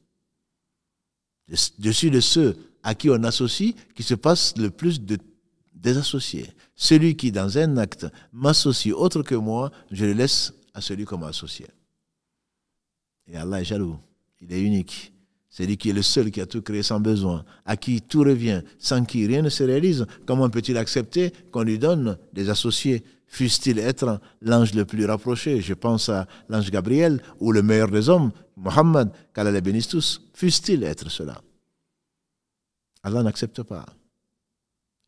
Je suis de ceux à qui on associe qui se passe le plus des associés. Celui qui, dans un acte, m'associe autre que moi, je le laisse à celui qu'on m'a associé. Et Allah est jaloux, il est unique. C'est lui qui est le seul qui a tout créé sans besoin, à qui tout revient, sans qui rien ne se réalise. Comment peut-il accepter qu'on lui donne des associés, fût-il être l'ange le plus rapproché? Je pense à l'ange Gabriel ou le meilleur des hommes, Mohammed, qu'Allah les bénisse tous. Fût-il être cela? Allah n'accepte pas.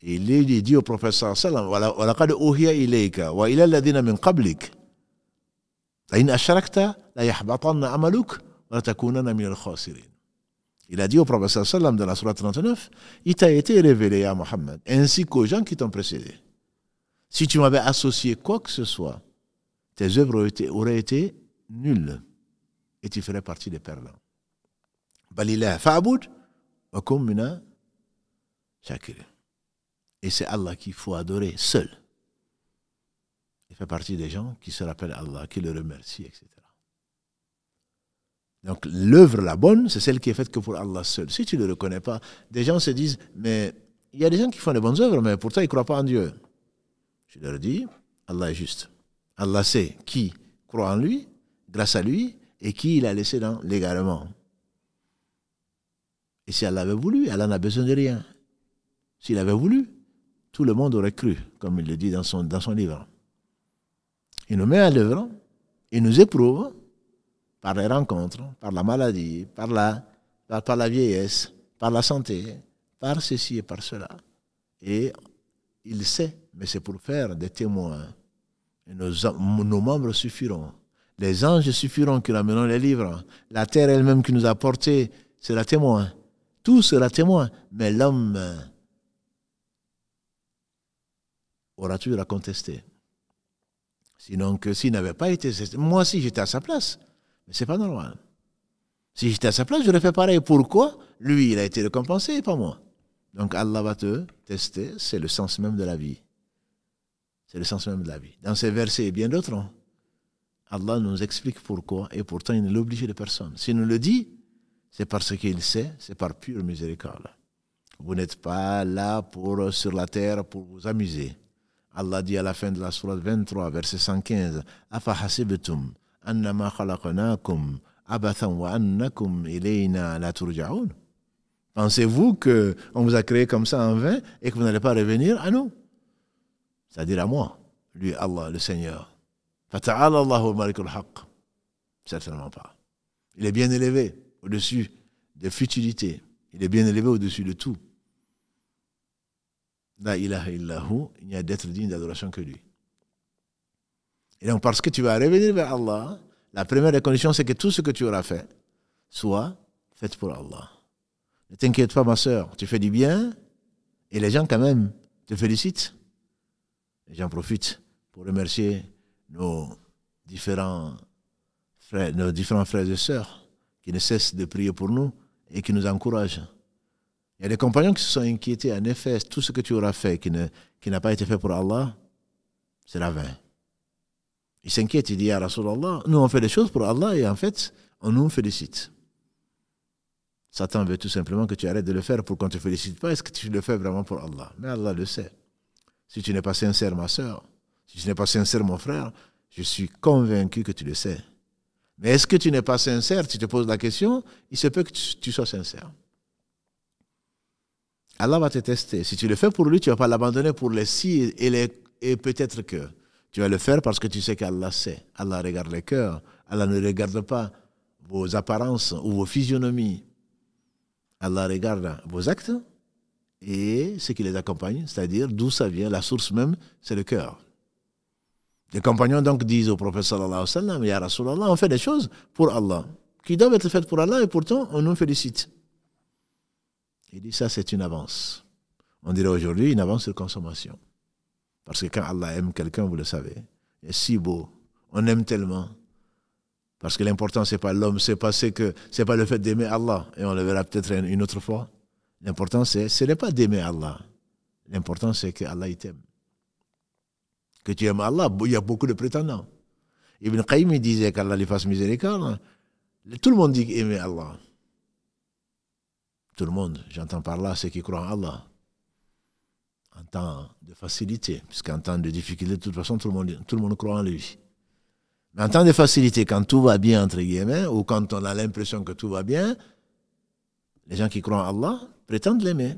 Et il dit au prophète sallallahu alayhi wa sallam, وَلَقَدْ أُوحِيَ إِلَيْكَ وَإِلَى الَّذِينَ مِنْ قَبْلِكَ لَئِنْ أَشْرَكْتَ لَيَحْبَطَنَّ عَمَلُكَ وَلَتَكُونَنَّ مِنَ الْخَاسِرِينَ. Il a dit au prophète sallallahu alayhi wa sallam dans la sourate 39, il t'a été révélé à Mohammed, ainsi qu'aux gens qui t'ont précédé. Si tu m'avais associé quoi que ce soit, tes œuvres auraient été nulles et tu ferais partie des perdants. Balillah fa'bud wa kum mina shakirin. Et c'est Allah qu'il faut adorer seul. Il fait partie des gens qui se rappellent Allah, qui le remercient, etc. Donc l'œuvre, la bonne, c'est celle qui est faite que pour Allah seul. Si tu ne le reconnais pas, des gens se disent, mais il y a des gens qui font des bonnes œuvres, mais pourtant ils ne croient pas en Dieu. Je leur dis, Allah est juste. Allah sait qui croit en lui, grâce à lui, et qui il a laissé dans l'égarement. Et si Allah avait voulu, Allah n'a besoin de rien. S'il avait voulu, tout le monde aurait cru, comme il le dit dans son livre. Il nous met à l'œuvre, il nous éprouve par les rencontres, par la maladie, par la vieillesse, par la santé, par ceci et par cela. Et il sait, mais c'est pour faire des témoins. Et nos membres suffiront. Les anges suffiront qui ramèneront les livres. La terre elle-même qui nous a portés sera témoin. Tout sera témoin. Mais l'homme aura toujours à contester. Sinon, que s'il n'avait pas été... Moi aussi, j'étais à sa place. Mais c'est pas normal. Si j'étais à sa place, j'aurais fait pareil. Pourquoi? Lui, il a été récompensé et pas moi. Donc Allah va te tester. C'est le sens même de la vie. C'est le sens même de la vie. Dans ces versets et bien d'autres, Allah nous explique pourquoi et pourtant il ne l'oblige de personne. S'il nous le dit, c'est parce qu'il sait, c'est par pure miséricorde. Vous n'êtes pas là sur la terre pour vous amuser. Allah dit à la fin de la sourate 23, verset 115, Afa hasibtum annama khalaqnakum abathan wa annakum ilayna la turja'un. Pensez-vous qu'on vous a créé comme ça en vain et que vous n'allez pas revenir à nous? C'est-à-dire à moi, lui, Allah, le Seigneur. Fata'ala Allahu al-Malikul Haqq. Certainement pas. Il est bien élevé au-dessus des futilités. Il est bien élevé au-dessus de tout. La ilaha illahu, il n'y a d'être digne d'adoration que lui. Et donc, parce que tu vas revenir vers Allah, la première des conditions, c'est que tout ce que tu auras fait soit fait pour Allah. Ne t'inquiète pas, ma sœur, tu fais du bien et les gens, quand même, te félicitent. Et j'en profite pour remercier nos différents frères et sœurs qui ne cessent de prier pour nous et qui nous encouragent. Il y a des compagnons qui se sont inquiétés. En effet, tout ce que tu auras fait qui n'a pas été fait pour Allah, c'est la vain. Ils s'inquiètent, ils disent à Rasulallah, nous on fait des choses pour Allah et en fait, on nous félicite. Satan veut tout simplement que tu arrêtes de le faire pour qu'on ne te félicite pas. Est-ce que tu le fais vraiment pour Allah? Mais Allah le sait. Si tu n'es pas sincère, ma sœur, si tu n'es pas sincère, mon frère, je suis convaincu que tu le sais. Mais est-ce que tu n'es pas sincère? Tu te poses la question, il se peut que tu sois sincère. Allah va te tester. Si tu le fais pour lui, tu ne vas pas l'abandonner pour les si et peut-être que. Tu vas le faire parce que tu sais qu'Allah sait. Allah regarde les cœurs. Allah ne regarde pas vos apparences ou vos physionomies. Allah regarde vos actes et ce qui les accompagne, c'est-à-dire d'où ça vient, la source même, c'est le cœur. Les compagnons donc disent au prophète sallallahu alayhi wa sallam, Ya Rasulallah, on fait des choses pour Allah, qui doivent être faites pour Allah et pourtant on nous félicite. Il dit ça c'est une avance. On dirait aujourd'hui une avance sur consommation. Parce que quand Allah aime quelqu'un, vous le savez, il est si beau, on aime tellement. Parce que l'important c'est pas l'homme, c'est pas le fait d'aimer Allah, et on le verra peut-être une autre fois. L'important ce n'est pas d'aimer Allah. L'important c'est que Allah il t'aime. Que tu aimes Allah, il y a beaucoup de prétendants. Ibn Qayyim disait qu'Allah lui fasse miséricorde. Tout le monde dit aimer Allah. Tout le monde, j'entends par là ceux qui croient en Allah. En temps de facilité, puisqu'en temps de difficulté, de toute façon, tout le monde croit en lui. Mais en temps de facilité, quand tout va bien, entre guillemets, ou quand on a l'impression que tout va bien, Les gens qui croient en Allah prétendent l'aimer,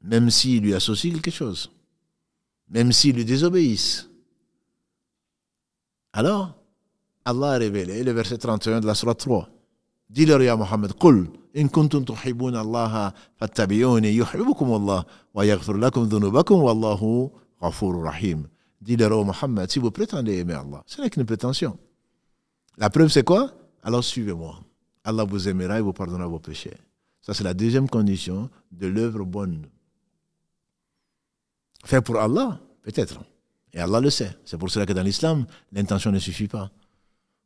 même s'ils lui associent quelque chose, même s'ils lui désobéissent. Alors, Allah a révélé le verset 31 de la sourate 3. Dis-leur, ya Muhammad, Qul, in kuntum tuhibbuna Allah, fattabi'uni, yuhibbukum Allah, wa yaghfir lakum dhunubakum, wallahu ghafurur rahim. Dis-leur, oh Muhammad, si vous prétendez aimer Allah, ce n'est qu'une prétention. La preuve, c'est quoi? Alors suivez-moi. Allah vous aimera et vous pardonnera vos péchés. Ça, c'est la deuxième condition de l'œuvre bonne. Fait pour Allah, peut-être. Et Allah le sait. C'est pour cela que dans l'islam, l'intention ne suffit pas.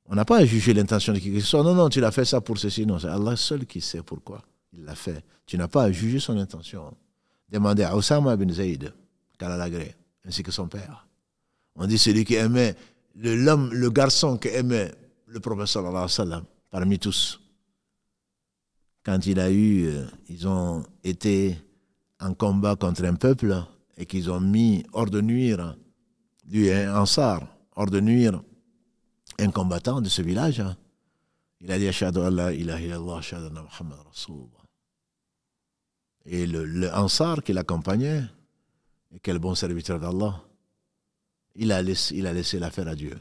On n'a pas à juger l'intention de qui que ce soit. Non, non, tu l'as fait ça pour ceci. Non, c'est Allah seul qui sait pourquoi il l'a fait. Tu n'as pas à juger son intention. Demandez à Osama bin Zayd, qu'Allah l'agrée, ainsi que son père. On dit celui qui aimait, le garçon qui aimait le prophète sallallahu alayhi wa sallam, parmi tous. Quand ils ont été en combat contre un peuple et qu'ils ont mis hors de nuire, lui, un Ansar, hors de nuire, un combattant de ce village, il a dit Ashhadu an la ilaha illallah, ashhadu anna Muhammad Rasulullah. Et le Ansar qui l'accompagnait, et quel bon serviteur d'Allah, il a laissé l'affaire à Dieu.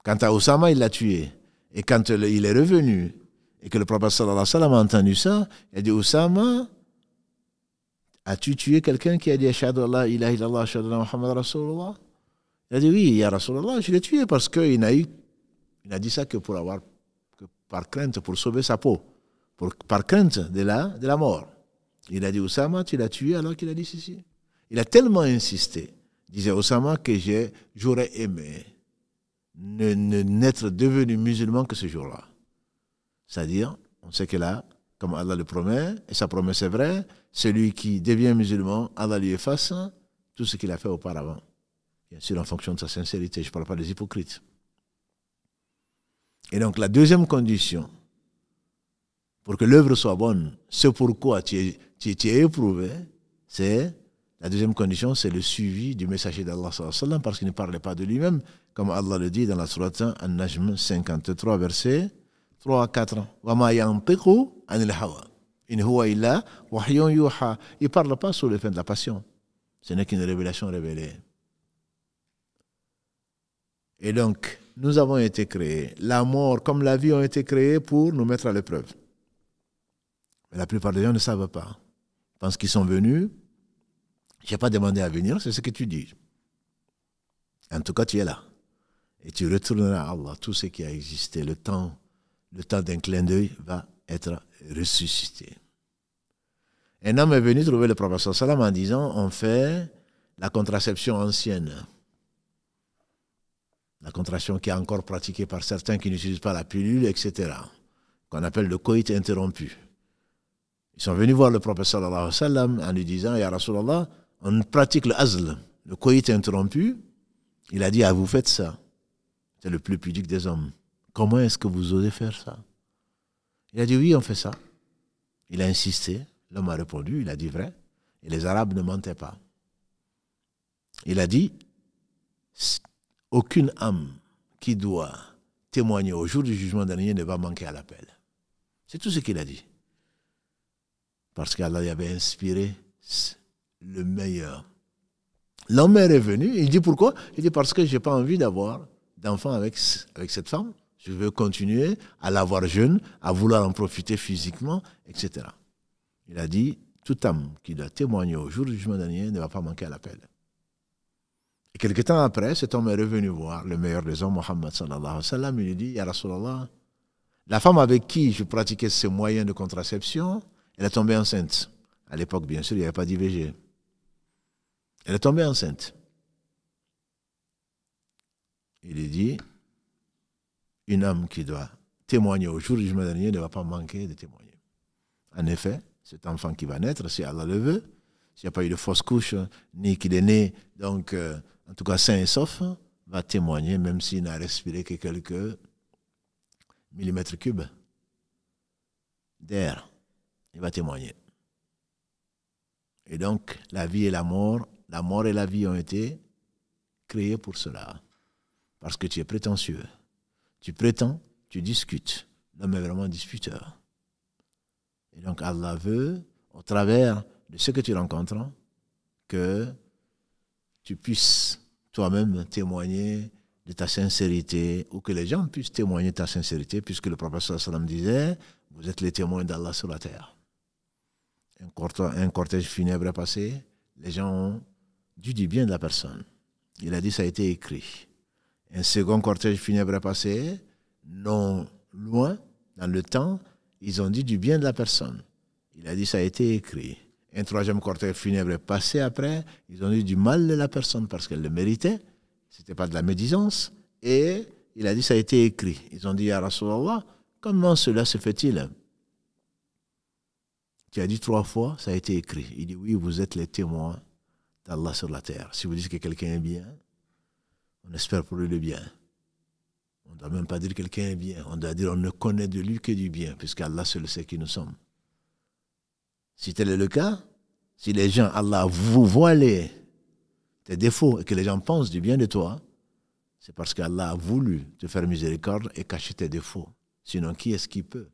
Quant à Osama, il l'a tué. Et quand il est revenu, et que le prophète sallallahu alayhi wa sallam a entendu ça, il a dit Osama, as-tu tué quelqu'un qui a dit Ashhadu an la ilaha illallah, ashhadu anna Muhammad Rasulullah? Il a dit oui, ya Rasulullah, je l'ai tué parce qu'il a dit ça que par crainte, pour sauver sa peau, par crainte de la mort. Il a dit Osama, tu l'as tué alors qu'il a dit si. Il a tellement insisté, disait Osama, que j'aurais aimé n'être devenu musulman que ce jour-là. C'est-à-dire, on sait que là, comme Allah le promet, et sa promesse est vraie, celui qui devient musulman, Allah lui efface tout ce qu'il a fait auparavant. Bien sûr, en fonction de sa sincérité, je ne parle pas des hypocrites. Et donc, la deuxième condition, pour que l'œuvre soit bonne, ce pourquoi tu es éprouvé, c'est, la deuxième condition, c'est le suivi du messager d'Allah, parce qu'il ne parlait pas de lui-même, comme Allah le dit dans la sourate An-Najm 53, versets 3 à 4. وَمَا يَنْطِقُ عَنِ الْهَوَىٰ إِنْ هُوَ إِلَّا وَحْيٌ يُوحَىٰ. Il ne parle pas sous le fin de la passion. Ce n'est qu'une révélation révélée. Et donc, nous avons été créés. La mort comme la vie ont été créés pour nous mettre à l'épreuve. Mais la plupart des gens ne savent pas. Ils pensent qu'ils sont venus. Je n'ai pas demandé à venir, c'est ce que tu dis. En tout cas, tu es là. Et tu retourneras à Allah. Tout ce qui a existé, le temps d'un clin d'œil va être ressuscité. Un homme est venu trouver le prophète sallam en disant, on fait la contraception ancienne. La contraception qui est encore pratiquée par certains qui n'utilisent pas la pilule, etc. Qu'on appelle le coït interrompu. Ils sont venus voir le prophète sallallahu alayhi wa sallam en lui disant, Ya Rasulallah, on pratique le azl, le coït interrompu. Il a dit, vous faites ça. C'est le plus pudique des hommes. Comment est-ce que vous osez faire ça? Il a dit, oui, on fait ça. Il a insisté. L'homme a répondu, il a dit vrai. Et les Arabes ne mentaient pas. Il a dit, aucune âme qui doit témoigner au jour du jugement dernier ne va manquer à l'appel. C'est tout ce qu'il a dit. Parce qu'Allah y avait inspiré le meilleur. L'homme est revenu, il dit pourquoi? Il dit parce que je n'ai pas envie d'avoir d'enfant avec cette femme. Je veux continuer à l'avoir jeune, à vouloir en profiter physiquement, etc. Il a dit, toute âme qui doit témoigner au jour du jugement dernier ne va pas manquer à l'appel. Et quelque temps après, cet homme est revenu voir le meilleur des hommes, Muhammad sallallahu alayhi wa sallam. Il lui dit, Ya Rasulallah, la femme avec qui je pratiquais ces moyens de contraception, elle est tombée enceinte. À l'époque, bien sûr, il n'y avait pas d'IVG. Elle est tombée enceinte. Il lui dit, une âme qui doit témoigner au jour du jugement dernier ne va pas manquer de témoigner. En effet, cet enfant qui va naître, si Allah le veut, s'il n'y a pas eu de fausse couche, ni qu'il est né, donc, en tout cas sain et sauf, va témoigner, même s'il n'a respiré que quelques millimètres cubes d'air. Il va témoigner. Et donc, la vie et la mort et la vie ont été créées pour cela. Parce que tu es prétentieux. Tu prétends, tu discutes. L'homme est vraiment disputeur. Et donc Allah veut, au travers de ce que tu rencontres, que tu puisses toi-même témoigner de ta sincérité, ou que les gens puissent témoigner de ta sincérité, puisque le prophète sallam disait, vous êtes les témoins d'Allah sur la terre. Un cortège funèbre est passé, les gens ont dit du bien de la personne. Il a dit, ça a été écrit. Un second cortège funèbre est passé, non loin, dans le temps, ils ont dit du bien de la personne. Il a dit, ça a été écrit. Un troisième cortège funèbre est passé après, ils ont dit du mal de la personne parce qu'elle le méritait. Ce n'était pas de la médisance. Et il a dit, ça a été écrit. Ils ont dit, ya Rasulallah, comment cela se fait-il? Tu as dit 3 fois, ça a été écrit. Il dit, oui, vous êtes les témoins d'Allah sur la terre. Si vous dites que quelqu'un est bien, on espère pour lui le bien. On ne doit même pas dire que quelqu'un est bien. On doit dire on ne connaît de lui que du bien, puisqu'Allah seul sait qui nous sommes. Si tel est le cas, si les gens, Allah, vous voilez tes défauts et que les gens pensent du bien de toi, c'est parce qu'Allah a voulu te faire miséricorde et cacher tes défauts. Sinon, qui est-ce qui peut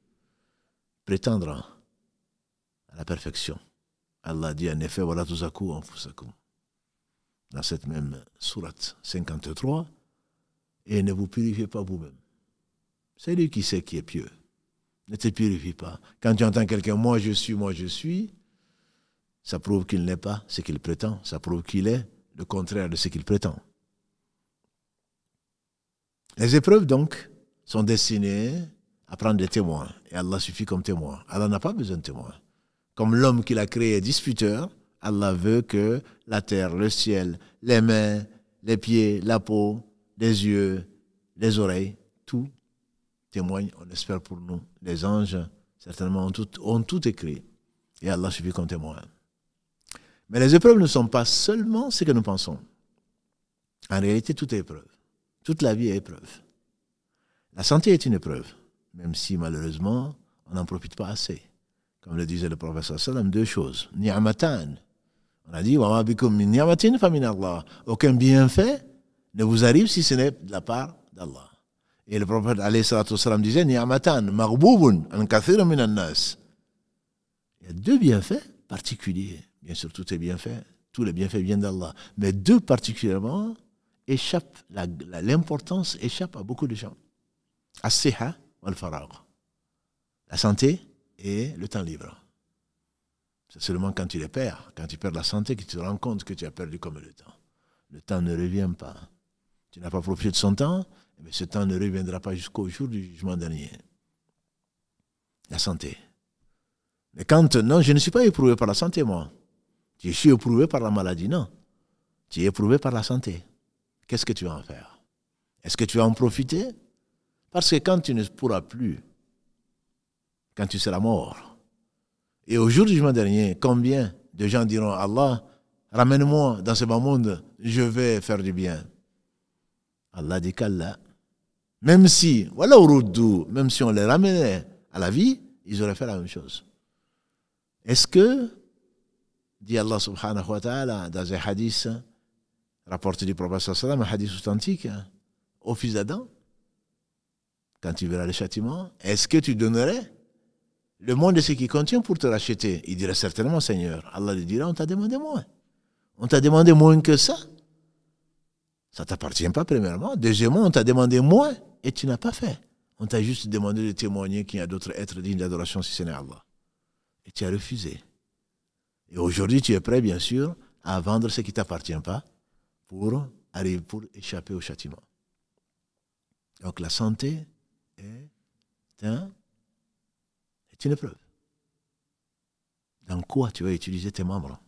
prétendre à la perfection? Allah dit en effet, voilà tuzaku anfusakum. Dans cette même sourate 53, et ne vous purifiez pas vous-même. C'est lui qui sait qui est pieux. Ne te purifie pas. Quand tu entends quelqu'un, moi je suis, ça prouve qu'il n'est pas ce qu'il prétend. Ça prouve qu'il est le contraire de ce qu'il prétend. Les épreuves, donc, sont destinées à prendre des témoins. Et Allah suffit comme témoin. Allah n'a pas besoin de témoins. Comme l'homme qu'il a créé est disputeur, Allah veut que la terre, le ciel, les mains, les pieds, la peau, les yeux, les oreilles, tout témoigne, on espère pour nous. Les anges, certainement, ont tout écrit. Et Allah suffit comme témoin. Mais les épreuves ne sont pas seulement ce que nous pensons. En réalité, tout est épreuve. Toute la vie est épreuve. La santé est une épreuve, même si malheureusement, on n'en profite pas assez. Comme le disait le prophète sallam, 2 choses. Ni'amatan. On a dit, wa ma bikum min ni'amatin fa min Allah. Aucun bienfait ne vous arrive si ce n'est de la part d'Allah. Et le prophète alayhi salatu wassalam disait, ni'amatan maghboubun an kathiran min an-nas. Il y a 2 bienfaits particuliers. Bien sûr, tous les bienfaits viennent d'Allah. Mais 2 particulièrement échappent, l'importance échappe à beaucoup de gens. As-siha wal-faragh. La santé et le temps libre. C'est seulement quand tu les perds, quand tu perds la santé, que tu te rends compte que tu as perdu comme le temps. Le temps ne revient pas. Tu n'as pas profité de son temps, mais ce temps ne reviendra pas jusqu'au jour du jugement dernier. La santé. Mais quand, non, je ne suis pas éprouvé par la santé, moi. Je suis éprouvé par la maladie, non. Tu es éprouvé par la santé. Qu'est-ce que tu vas en faire? Est-ce que tu vas en profiter? Parce que quand tu ne pourras plus, quand tu seras mort, et au jour du jugement dernier, combien de gens diront, Allah, ramène-moi dans ce bas monde, je vais faire du bien. Allah dit qu'Allah, même si on les ramenait à la vie, ils auraient fait la même chose. Est-ce que, dit Allah subhanahu wa ta'ala, dans un hadith rapporté du prophète sallallahu alayhi wa sallam, un hadith authentique, au fils d'Adam, quand tu verras le châtiment, est-ce que tu donnerais le monde de ce qui contient pour te racheter? Il dirait certainement, Seigneur. Allah lui dira, on t'a demandé moins. On t'a demandé moins que ça. Ça ne t'appartient pas, premièrement. Deuxièmement, on t'a demandé moins et tu n'as pas fait. On t'a juste demandé de témoigner qu'il y a d'autres êtres dignes d'adoration si ce n'est Allah. Et tu as refusé. Et aujourd'hui, tu es prêt, bien sûr, à vendre ce qui ne t'appartient pas pour échapper au châtiment. Donc la santé est une épreuve. Dans quoi tu vas utiliser tes membres?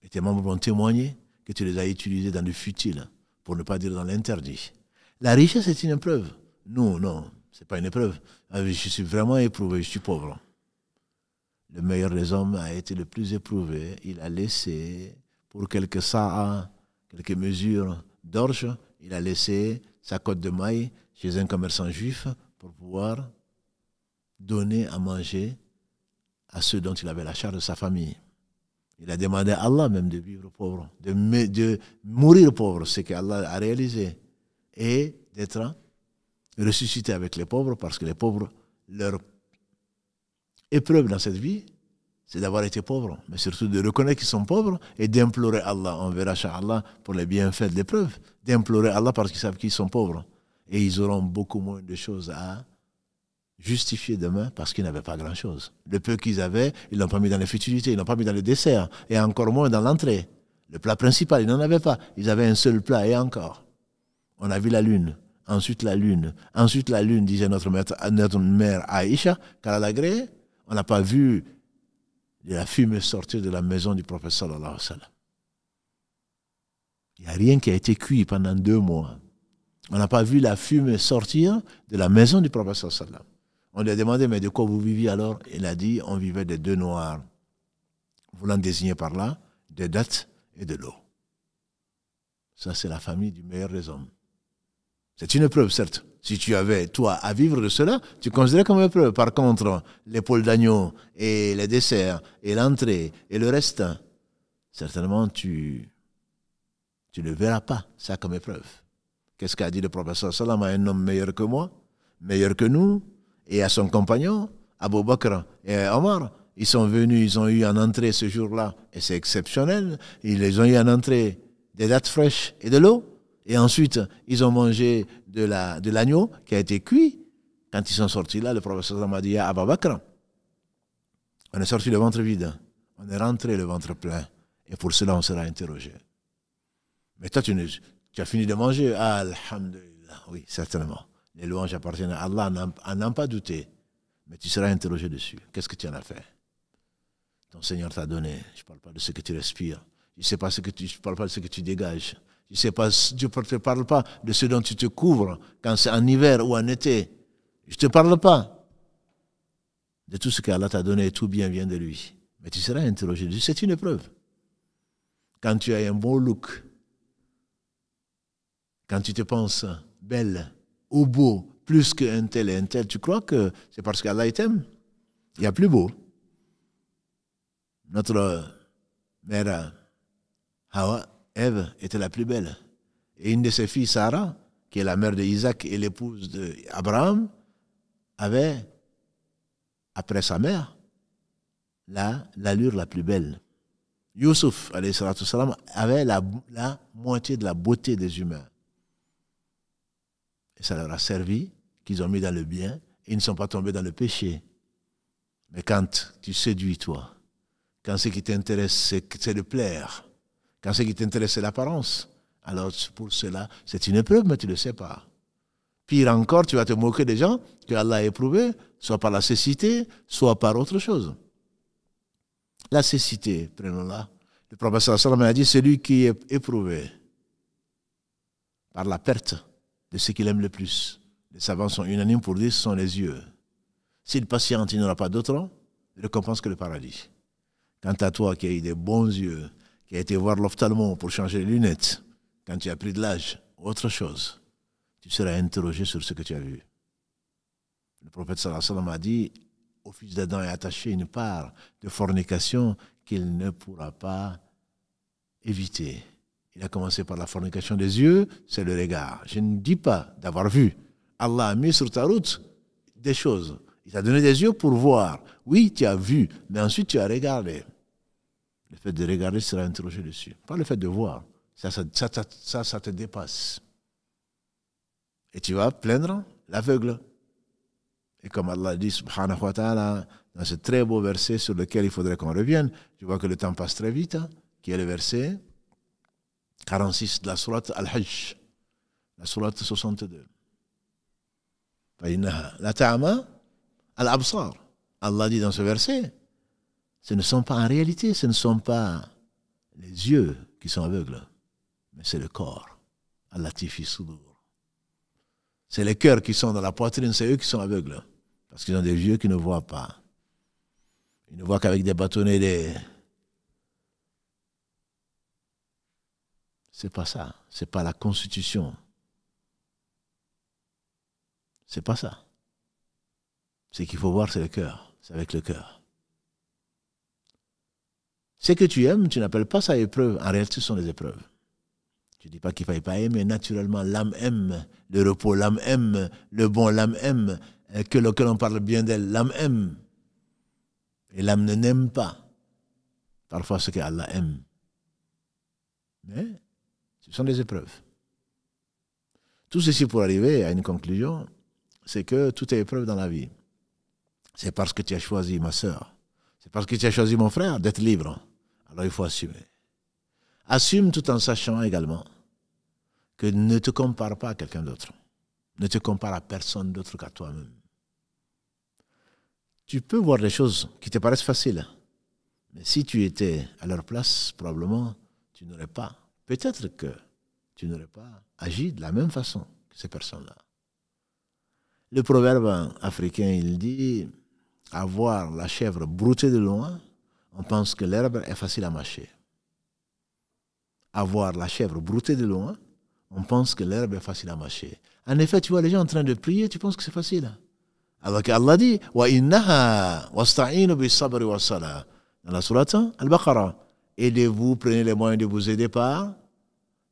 Et tes membres vont témoigner que tu les as utilisés dans le futile, pour ne pas dire dans l'interdit. La richesse est une épreuve. Non, ce n'est pas une épreuve. Je suis vraiment éprouvé, je suis pauvre. Le meilleur des hommes a été le plus éprouvé. Il a laissé, pour quelques sa'a, quelques mesures d'orge, il a laissé sa côte de maille chez un commerçant juif pour pouvoir donner à manger à ceux dont il avait la charge de sa famille. Il a demandé à Allah même de vivre pauvre, de mourir pauvre, ce qu'Allah a réalisé, et d'être ressuscité avec les pauvres, parce que les pauvres, leur épreuve dans cette vie, c'est d'avoir été pauvre, mais surtout de reconnaître qu'ils sont pauvres et d'implorer Allah. On verra, Inch'Allah, pour les bienfaits de l'épreuve, d'implorer Allah parce qu'ils savent qu'ils sont pauvres. Et ils auront beaucoup moins de choses à justifier demain parce qu'ils n'avaient pas grand-chose. Le peu qu'ils avaient, ils ne l'ont pas mis dans les futilités, ils ne l'ont pas mis dans le dessert, et encore moins dans l'entrée. Le plat principal, ils n'en avaient pas. Ils avaient un seul plat, et encore. On a vu la lune, ensuite la lune, disait notre mère Aïcha, car à l'agré, on n'a pas vu la fumée sortir de la maison du prophète sallallahu alayhi wa sallam. Il n'y a rien qui a été cuit pendant 2 mois. On n'a pas vu la fumée sortir de la maison du prophète sallallahu alayhi wa sallam. On lui a demandé, mais de quoi vous viviez alors? Il a dit, on vivait des 2 noirs, voulant désigner par là des dattes et de l'eau. Ça, c'est la famille du meilleur des hommes. C'est une épreuve, certes. Si tu avais, toi, à vivre de cela, tu considérais comme une épreuve. Par contre, l'épaule d'agneau et les desserts et l'entrée et le reste, certainement, tu ne verras pas ça comme épreuve. Qu'est-ce qu'a dit le prophète sallam à un homme meilleur que moi, meilleur que nous, et à son compagnon, Abu Bakr et Omar? Ils sont venus, ils ont eu en entrée ce jour-là, et c'est exceptionnel, ils ont eu en entrée des dattes fraîches et de l'eau. Et ensuite, ils ont mangé de l'agneau qui a été cuit. Quand ils sont sortis là, le professeur m'a dit à Abu Bakr, on est sorti le ventre vide, on est rentré le ventre plein. Et pour cela, on sera interrogé. Mais toi, tu as fini de manger? Ah, alhamdulillah, oui, certainement. Les louanges appartiennent à Allah, à n'en pas douter. Mais tu seras interrogé dessus. Qu'est-ce que tu en as fait? Ton Seigneur t'a donné. Je ne parle pas de ce que tu respires. Je ne parle pas de ce que tu dégages. Je ne te parle pas de ce dont tu te couvres quand c'est en hiver ou en été. Je ne te parle pas de tout ce qu'Allah t'a donné et tout bien vient de lui. Mais tu seras interrogé dessus. C'est une épreuve. Quand tu as un bon look, quand tu te penses belle ou beau, plus qu'un tel et un tel, tu crois que c'est parce qu'Allah t'aime? Il y a plus beau. Notre mère Hawa, Ève, était la plus belle. Et une de ses filles, Sarah, qui est la mère d'Isaac et l'épouse d'Abraham, avait, après sa mère, l'allure la plus belle. Youssouf, alayhi salatu salam, avait la moitié de la beauté des humains. Et ça leur a servi, qu'ils ont mis dans le bien, et ils ne sont pas tombés dans le péché. Mais quand tu séduis, toi, quand ce qui t'intéresse, c'est de plaire, quand ce qui t'intéresse, c'est l'apparence, alors pour cela, c'est une épreuve, mais tu ne le sais pas. Pire encore, tu vas te moquer des gens que Allah a éprouvés, soit par la cécité, soit par autre chose. La cécité, prenons-la. Le prophète sallallahu alayhi wa sallam a dit, celui qui est éprouvé par la perte de ce qu'il aime le plus. Les savants sont unanimes pour dire, ce sont les yeux. S'il patiente, il n'aura pas d'autre récompense que le paradis. Quant à toi qui as eu des bons yeux, qui a été voir l'ophtalmo pour changer les lunettes, quand tu as pris de l'âge, autre chose, tu seras interrogé sur ce que tu as vu. Le prophète sallallahu alayhi wa sallam a dit, au fils d'Adam est attaché une part de fornication qu'il ne pourra pas éviter. Il a commencé par la fornication des yeux, c'est le regard. Je ne dis pas d'avoir vu. Allah a mis sur ta route des choses. Il t'a donné des yeux pour voir. Oui, tu as vu, mais ensuite tu as regardé. Le fait de regarder sera interrogé dessus. Pas le fait de voir. Ça te dépasse. Et tu vas plaindre l'aveugle. Et comme Allah dit, subhanahu wa ta'ala, dans ce très beau verset sur lequel il faudrait qu'on revienne, je vois que le temps passe très vite, qui est le verset 46 de la sourate Al-Hajj, la sourate 62. La ta'ama al-absar. Allah dit dans ce verset, ce ne sont pas en réalité, ce ne sont pas les yeux qui sont aveugles, mais c'est le corps. Al-latifi sudur. C'est les cœurs qui sont dans la poitrine, c'est eux qui sont aveugles. Parce qu'ils ont des yeux qui ne voient pas. Ils ne voient qu'avec des bâtonnets, C'est pas ça. C'est pas la constitution. C'est pas ça. Ce qu'il faut voir, c'est le cœur. C'est avec le cœur. Ce que tu aimes, tu n'appelles pas ça épreuve. En réalité, ce sont des épreuves. Je ne dis pas qu'il ne faille pas aimer. Naturellement, l'âme aime le repos, l'âme aime le bon, l'âme aime que l'on parle bien d'elle, l'âme aime. Et l'âme n'aime pas parfois ce qu'Allah aime. Mais ce sont des épreuves. Tout ceci pour arriver à une conclusion, c'est que tout est épreuve dans la vie. C'est parce que tu as choisi, ma sœur, c'est parce que tu as choisi, mon frère, d'être libre. Alors il faut assumer. Assume tout en sachant également que ne te compare pas à quelqu'un d'autre. Ne te compare à personne d'autre qu'à toi-même. Tu peux voir des choses qui te paraissent faciles. Mais si tu étais à leur place, probablement, tu n'aurais pas, peut-être que tu n'aurais pas agi de la même façon que ces personnes-là. Le proverbe africain, il dit, à voir la chèvre brouter de loin, on pense que l'herbe est facile à mâcher. À voir la chèvre brouter de loin, on pense que l'herbe est facile à mâcher. En effet, tu vois les gens en train de prier, tu penses que c'est facile. Alors qu'Allah dit, wa innaha wasta'inu bis sabri was salah. Dans la sourate Al-Baqarah, aidez-vous, prenez les moyens de vous aider par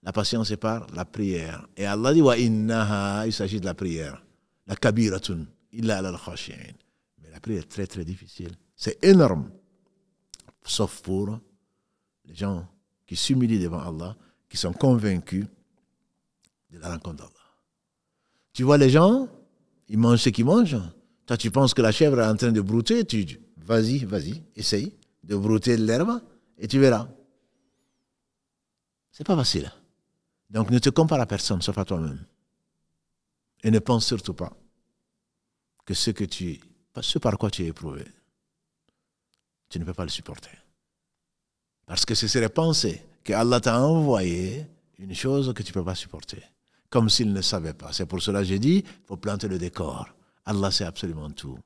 la patience et par la prière. Et Allah dit, wa innaha, il s'agit de la prière. La kabiratun, illa ala al-khashi'in. Mais la prière est très très difficile. C'est énorme. Sauf pour les gens qui s'humilient devant Allah, qui sont convaincus de la rencontre d'Allah. Tu vois les gens, ils mangent ce qu'ils mangent. Toi, tu penses que la chèvre est en train de brouter, tu dis, vas-y, essaye de brouter de l'herbe et tu verras. C'est pas facile. Donc ne te compare à personne, sauf à toi-même. Et ne pense surtout pas que ce par quoi tu es éprouvé, tu ne peux pas le supporter. Parce que ce serait penser que Allah t'a envoyé une chose que tu ne peux pas supporter. Comme s'il ne savait pas. C'est pour cela que j'ai dit, il faut planter le décor. Allah sait absolument tout.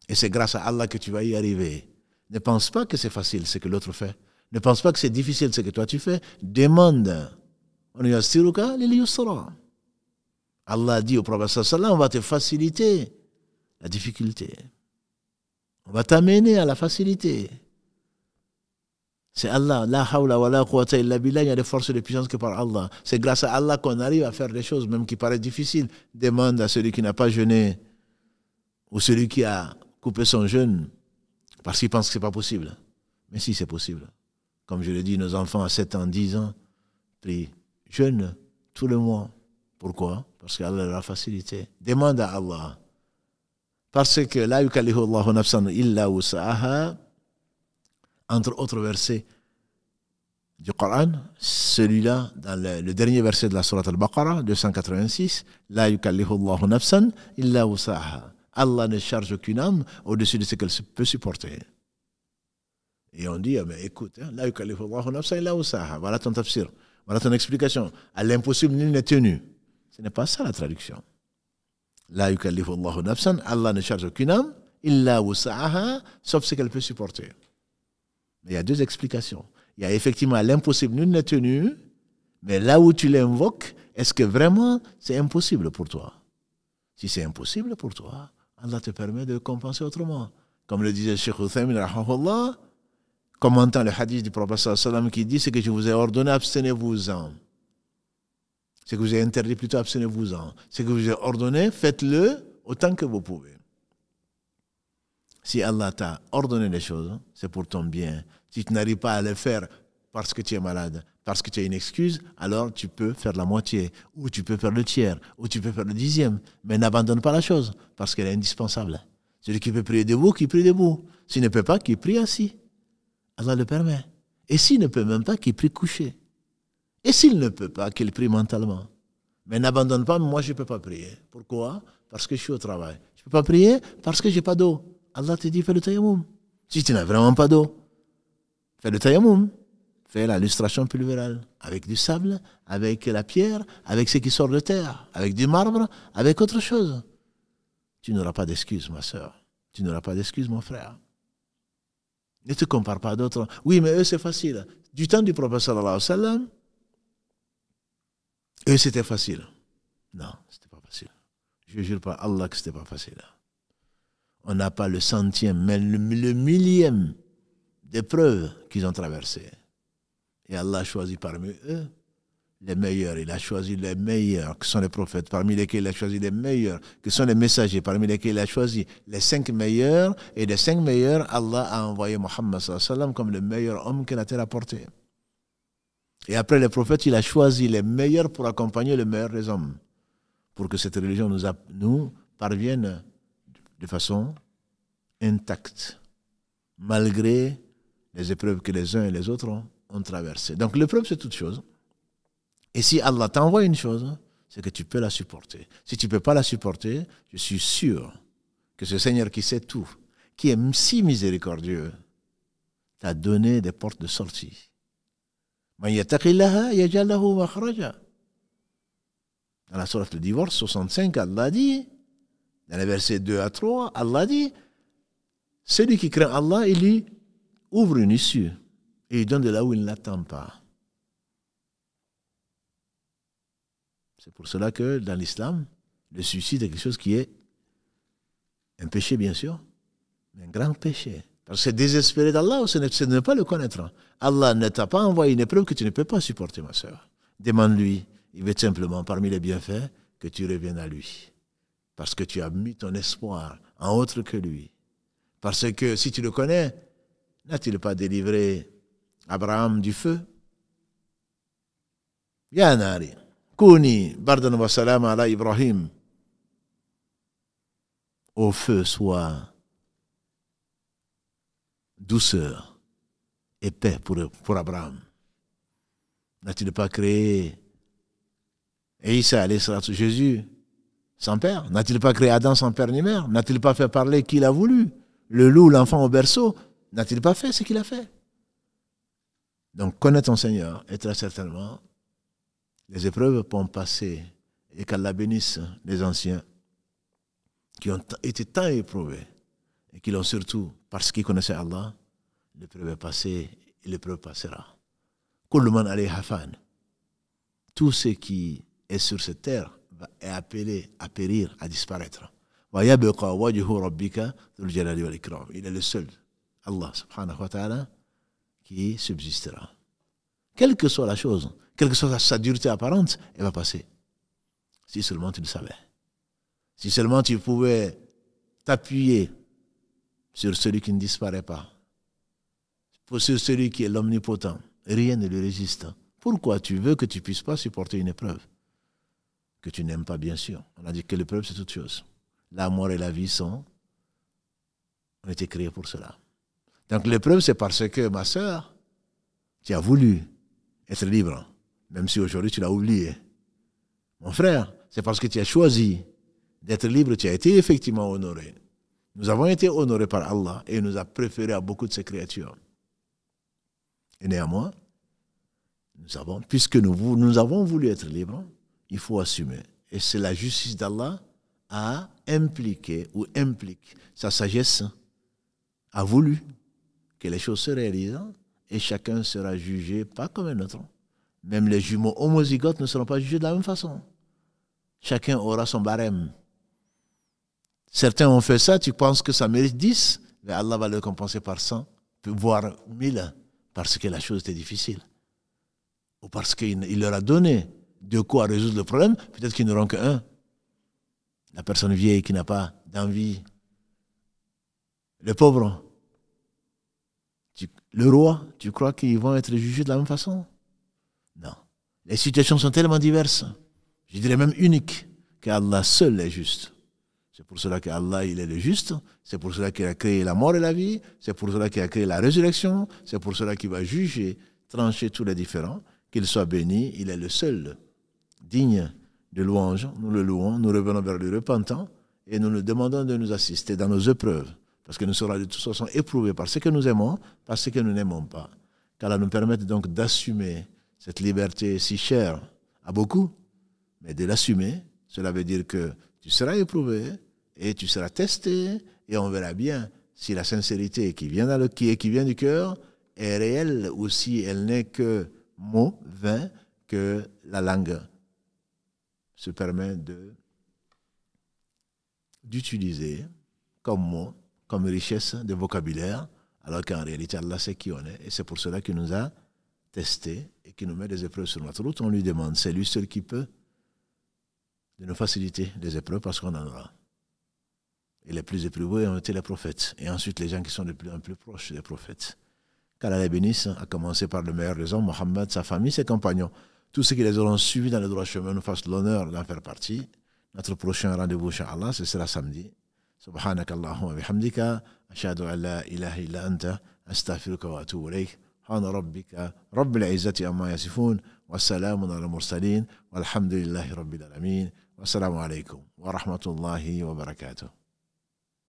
Et c'est grâce à Allah que tu vas y arriver. Ne pense pas que c'est facile ce que l'autre fait. Ne pense pas que c'est difficile ce que toi tu fais. Demande. Allah dit au prophète sallallahu, on va te faciliter la difficulté. On va t'amener à la facilité. C'est Allah. La hawla wa la quwwata illa billah. Il y a des forces de puissance que par Allah. C'est grâce à Allah qu'on arrive à faire des choses, même qui paraissent difficiles. Demande à celui qui n'a pas jeûné, ou celui qui a coupé son jeûne, parce qu'il pense que ce n'est pas possible. Mais si, c'est possible. Comme je l'ai dit, nos enfants à 7 ans, 10 ans, prient, jeûnent tout le mois. Pourquoi? Parce qu'Allah leur a facilité. Demande à Allah. Parce que la yukallifu Allahu nafsan illa wus'aha, entre autres versets du Coran, celui-là, dans le dernier verset de la sourate Al-Baqarah, 286, la yukallifu Allahu nafsan illa wus'aha. Allah ne charge aucune âme au-dessus de ce qu'elle peut supporter. Et on dit, mais écoute, la yukallifu Allahu nafsan illa wus'aha. Voilà ton tafsir, voilà ton explication. À l'impossible, nul n'est tenu. Ce n'est pas ça la traduction. La yukallifu Allahu nafsan, Allah ne charge aucune âme illa wus'aha, sauf ce qu'elle peut supporter. Mais il y a deux explications. Il y a effectivement l'impossible, nul n'est tenu, mais là où tu l'invoques, est-ce que vraiment c'est impossible pour toi? Si c'est impossible pour toi, Allah te permet de compenser autrement. Comme le disait Cheikh Uthaymin, rahimahullah, commentant le hadith du prophète sallallahu alayhi wa sallam qui dit, ce que je vous ai ordonné, abstenez-vous-en. Ce que je vous ai interdit, plutôt abstenez-vous-en. Ce que je vous ai ordonné, faites-le autant que vous pouvez. Si Allah t'a ordonné des choses, c'est pour ton bien. Si tu n'arrives pas à le faire parce que tu es malade, parce que tu as une excuse, alors tu peux faire la moitié, ou tu peux faire le tiers, ou tu peux faire le dixième. Mais n'abandonne pas la chose, parce qu'elle est indispensable. Celui qui peut prier debout, qui prie debout. S'il ne peut pas, qu'il prie assis. Allah le permet. Et s'il ne peut même pas, qu'il prie couché. Et s'il ne peut pas, qu'il prie mentalement. Mais n'abandonne pas, moi je ne peux pas prier. Pourquoi? Parce que je suis au travail. Je ne peux pas prier parce que je n'ai pas d'eau. Allah te dit, fais le tayammum. Si tu n'as vraiment pas d'eau, fais le tayammum. Fais la lustration pulvérale. Avec du sable, avec la pierre, avec ce qui sort de terre, avec du marbre, avec autre chose. Tu n'auras pas d'excuse, ma soeur. Tu n'auras pas d'excuse, mon frère. Ne te compare pas à d'autres. Oui, mais eux, c'est facile. Du temps du prophète sallallahu alayhi wa sallam, eux, c'était facile. Non, c'était pas facile. Je jure par Allah que c'était pas facile. On n'a pas le centième, mais le millième d'épreuves qu'ils ont traversées. Et Allah a choisi parmi eux les meilleurs. Il a choisi les meilleurs, qui sont les prophètes, parmi lesquels il a choisi les meilleurs, qui sont les messagers, parmi lesquels il a choisi les 5 meilleurs. Et les 5 meilleurs, Allah a envoyé Muhammad sallallahu alayhi wa sallam comme le meilleur homme que la terre a porté. Et après les prophètes, il a choisi les meilleurs pour accompagner le meilleur des hommes, pour que cette religion nous parvienne de façon intacte, malgré les épreuves que les uns et les autres ont traversées. Donc l'épreuve, c'est toute chose. Et si Allah t'envoie une chose, c'est que tu peux la supporter. Si tu ne peux pas la supporter, je suis sûr que ce Seigneur qui sait tout, qui est si miséricordieux, t'a donné des portes de sortie. Man yattaqillaha yaj'al lahu makhraja. Dans la sourate du divorce 65, Allah dit, dans les versets 2 à 3, Allah dit, celui qui craint Allah, il lui ouvre une issue et il donne de là où il ne l'attend pas. C'est pour cela que dans l'islam, le suicide est quelque chose qui est un péché, bien sûr, mais un grand péché. Parce que c'est désespérer d'Allah, ce n'est pas le connaître. Allah ne t'a pas envoyé une épreuve que tu ne peux pas supporter, ma sœur. Demande-lui, il veut simplement, parmi les bienfaits, que tu reviennes à lui. Parce que tu as mis ton espoir en autre que lui. Parce que si tu le connais, n'a-t-il pas délivré Abraham du feu? Ya nari, kuni bardan wa salam ala Ibrahim. Au feu soit douceur et paix pour Abraham. N'a-t-il pas créé Isa, Jésus, sans père? N'a-t-il pas créé Adam sans père ni mère? N'a-t-il pas fait parler qui l'a voulu? Le loup, l'enfant au berceau, n'a-t-il pas fait ce qu'il a fait? Donc, connais ton Seigneur et très certainement, les épreuves pourront passer et qu'Allah bénisse les anciens qui ont été tant éprouvés et qui l'ont surtout, parce qu'ils connaissaient Allah, l'épreuve est passée et l'épreuve passera. Kullu man alayha fan. Tout ce qui est sur cette terre est appelé à périr, à disparaître. Il est le seul, Allah subhanahu wa ta'ala, qui subsistera. Quelle que soit la chose, quelle que soit sa dureté apparente, elle va passer. Si seulement tu le savais. Si seulement tu pouvais t'appuyer sur celui qui ne disparaît pas, sur celui qui est l'omnipotent, rien ne lui résiste. Pourquoi tu veux que tu ne puisses pas supporter une épreuve que tu n'aimes pas, bien sûr? On a dit que l'épreuve, c'est toute chose. La mort et la vie ont été créés pour cela. Donc l'épreuve, c'est parce que, ma sœur, tu as voulu être libre, même si aujourd'hui tu l'as oublié. Mon frère, c'est parce que tu as choisi d'être libre, tu as été effectivement honoré. Nous avons été honorés par Allah et il nous a préférés à beaucoup de ses créatures. Et néanmoins, puisque nous avons voulu être libres, il faut assumer. Et c'est la justice d'Allah a impliqué ou implique sa sagesse, a voulu que les choses se réalisent et chacun sera jugé pas comme un autre. Même les jumeaux homozygotes ne seront pas jugés de la même façon. Chacun aura son barème. Certains ont fait ça, tu penses que ça mérite 10, mais Allah va le compenser par 100, voire 1000, parce que la chose était difficile. Ou parce qu'il leur a donné de quoi résoudre le problème, peut-être qu'ils n'auront qu'un. La personne vieille qui n'a pas d'envie. Le pauvre. Le roi, tu crois qu'ils vont être jugés de la même façon? Non. Les situations sont tellement diverses, je dirais même uniques, qu'Allah seul est juste. C'est pour cela qu'Allah, il est le juste. C'est pour cela qu'il a créé la mort et la vie. C'est pour cela qu'il a créé la résurrection. C'est pour cela qu'il va juger, trancher tous les différends. Qu'il soit béni, il est le seul digne de louange. Nous le louons, nous revenons vers lui repentant et nous nous demandons de nous assister dans nos épreuves. Parce que nous serons de toute façon éprouvés par ce que nous aimons, par ce que nous n'aimons pas. Qu'Allah nous permette donc d'assumer cette liberté si chère à beaucoup, mais de l'assumer, cela veut dire que tu seras éprouvé et tu seras testé et on verra bien si la sincérité qui vient du cœur est réelle ou si elle n'est que mot vain que la langue se permet d'utiliser comme mot, comme richesse de vocabulaire, alors qu'en réalité Allah sait qui on est et c'est pour cela qu'il nous a tester et qui nous met des épreuves sur notre route, on lui demande, c'est lui seul qui peut, de nous faciliter les épreuves parce qu'on en aura. Et les plus éprouvés ont été les prophètes. Et ensuite, les gens qui sont de plus en plus proches des prophètes. Qu'Allah les bénisse, à commencer par le meilleur des hommes, Mohammed, sa famille, ses compagnons. Tous ceux qui les auront suivis dans le droit chemin nous fassent l'honneur d'en faire partie. Notre prochain rendez-vous, Inch'Allah, ce sera samedi. سبحانك اللهم وبحمدك أشهد أن لا إله إلا أنت أستغفرك وأتوب إليك سبحان ربك رب العزة عما يصفون والسلام على المرسلين والحمد لله رب العالمين والسلام عليكم ورحمة الله وبركاته.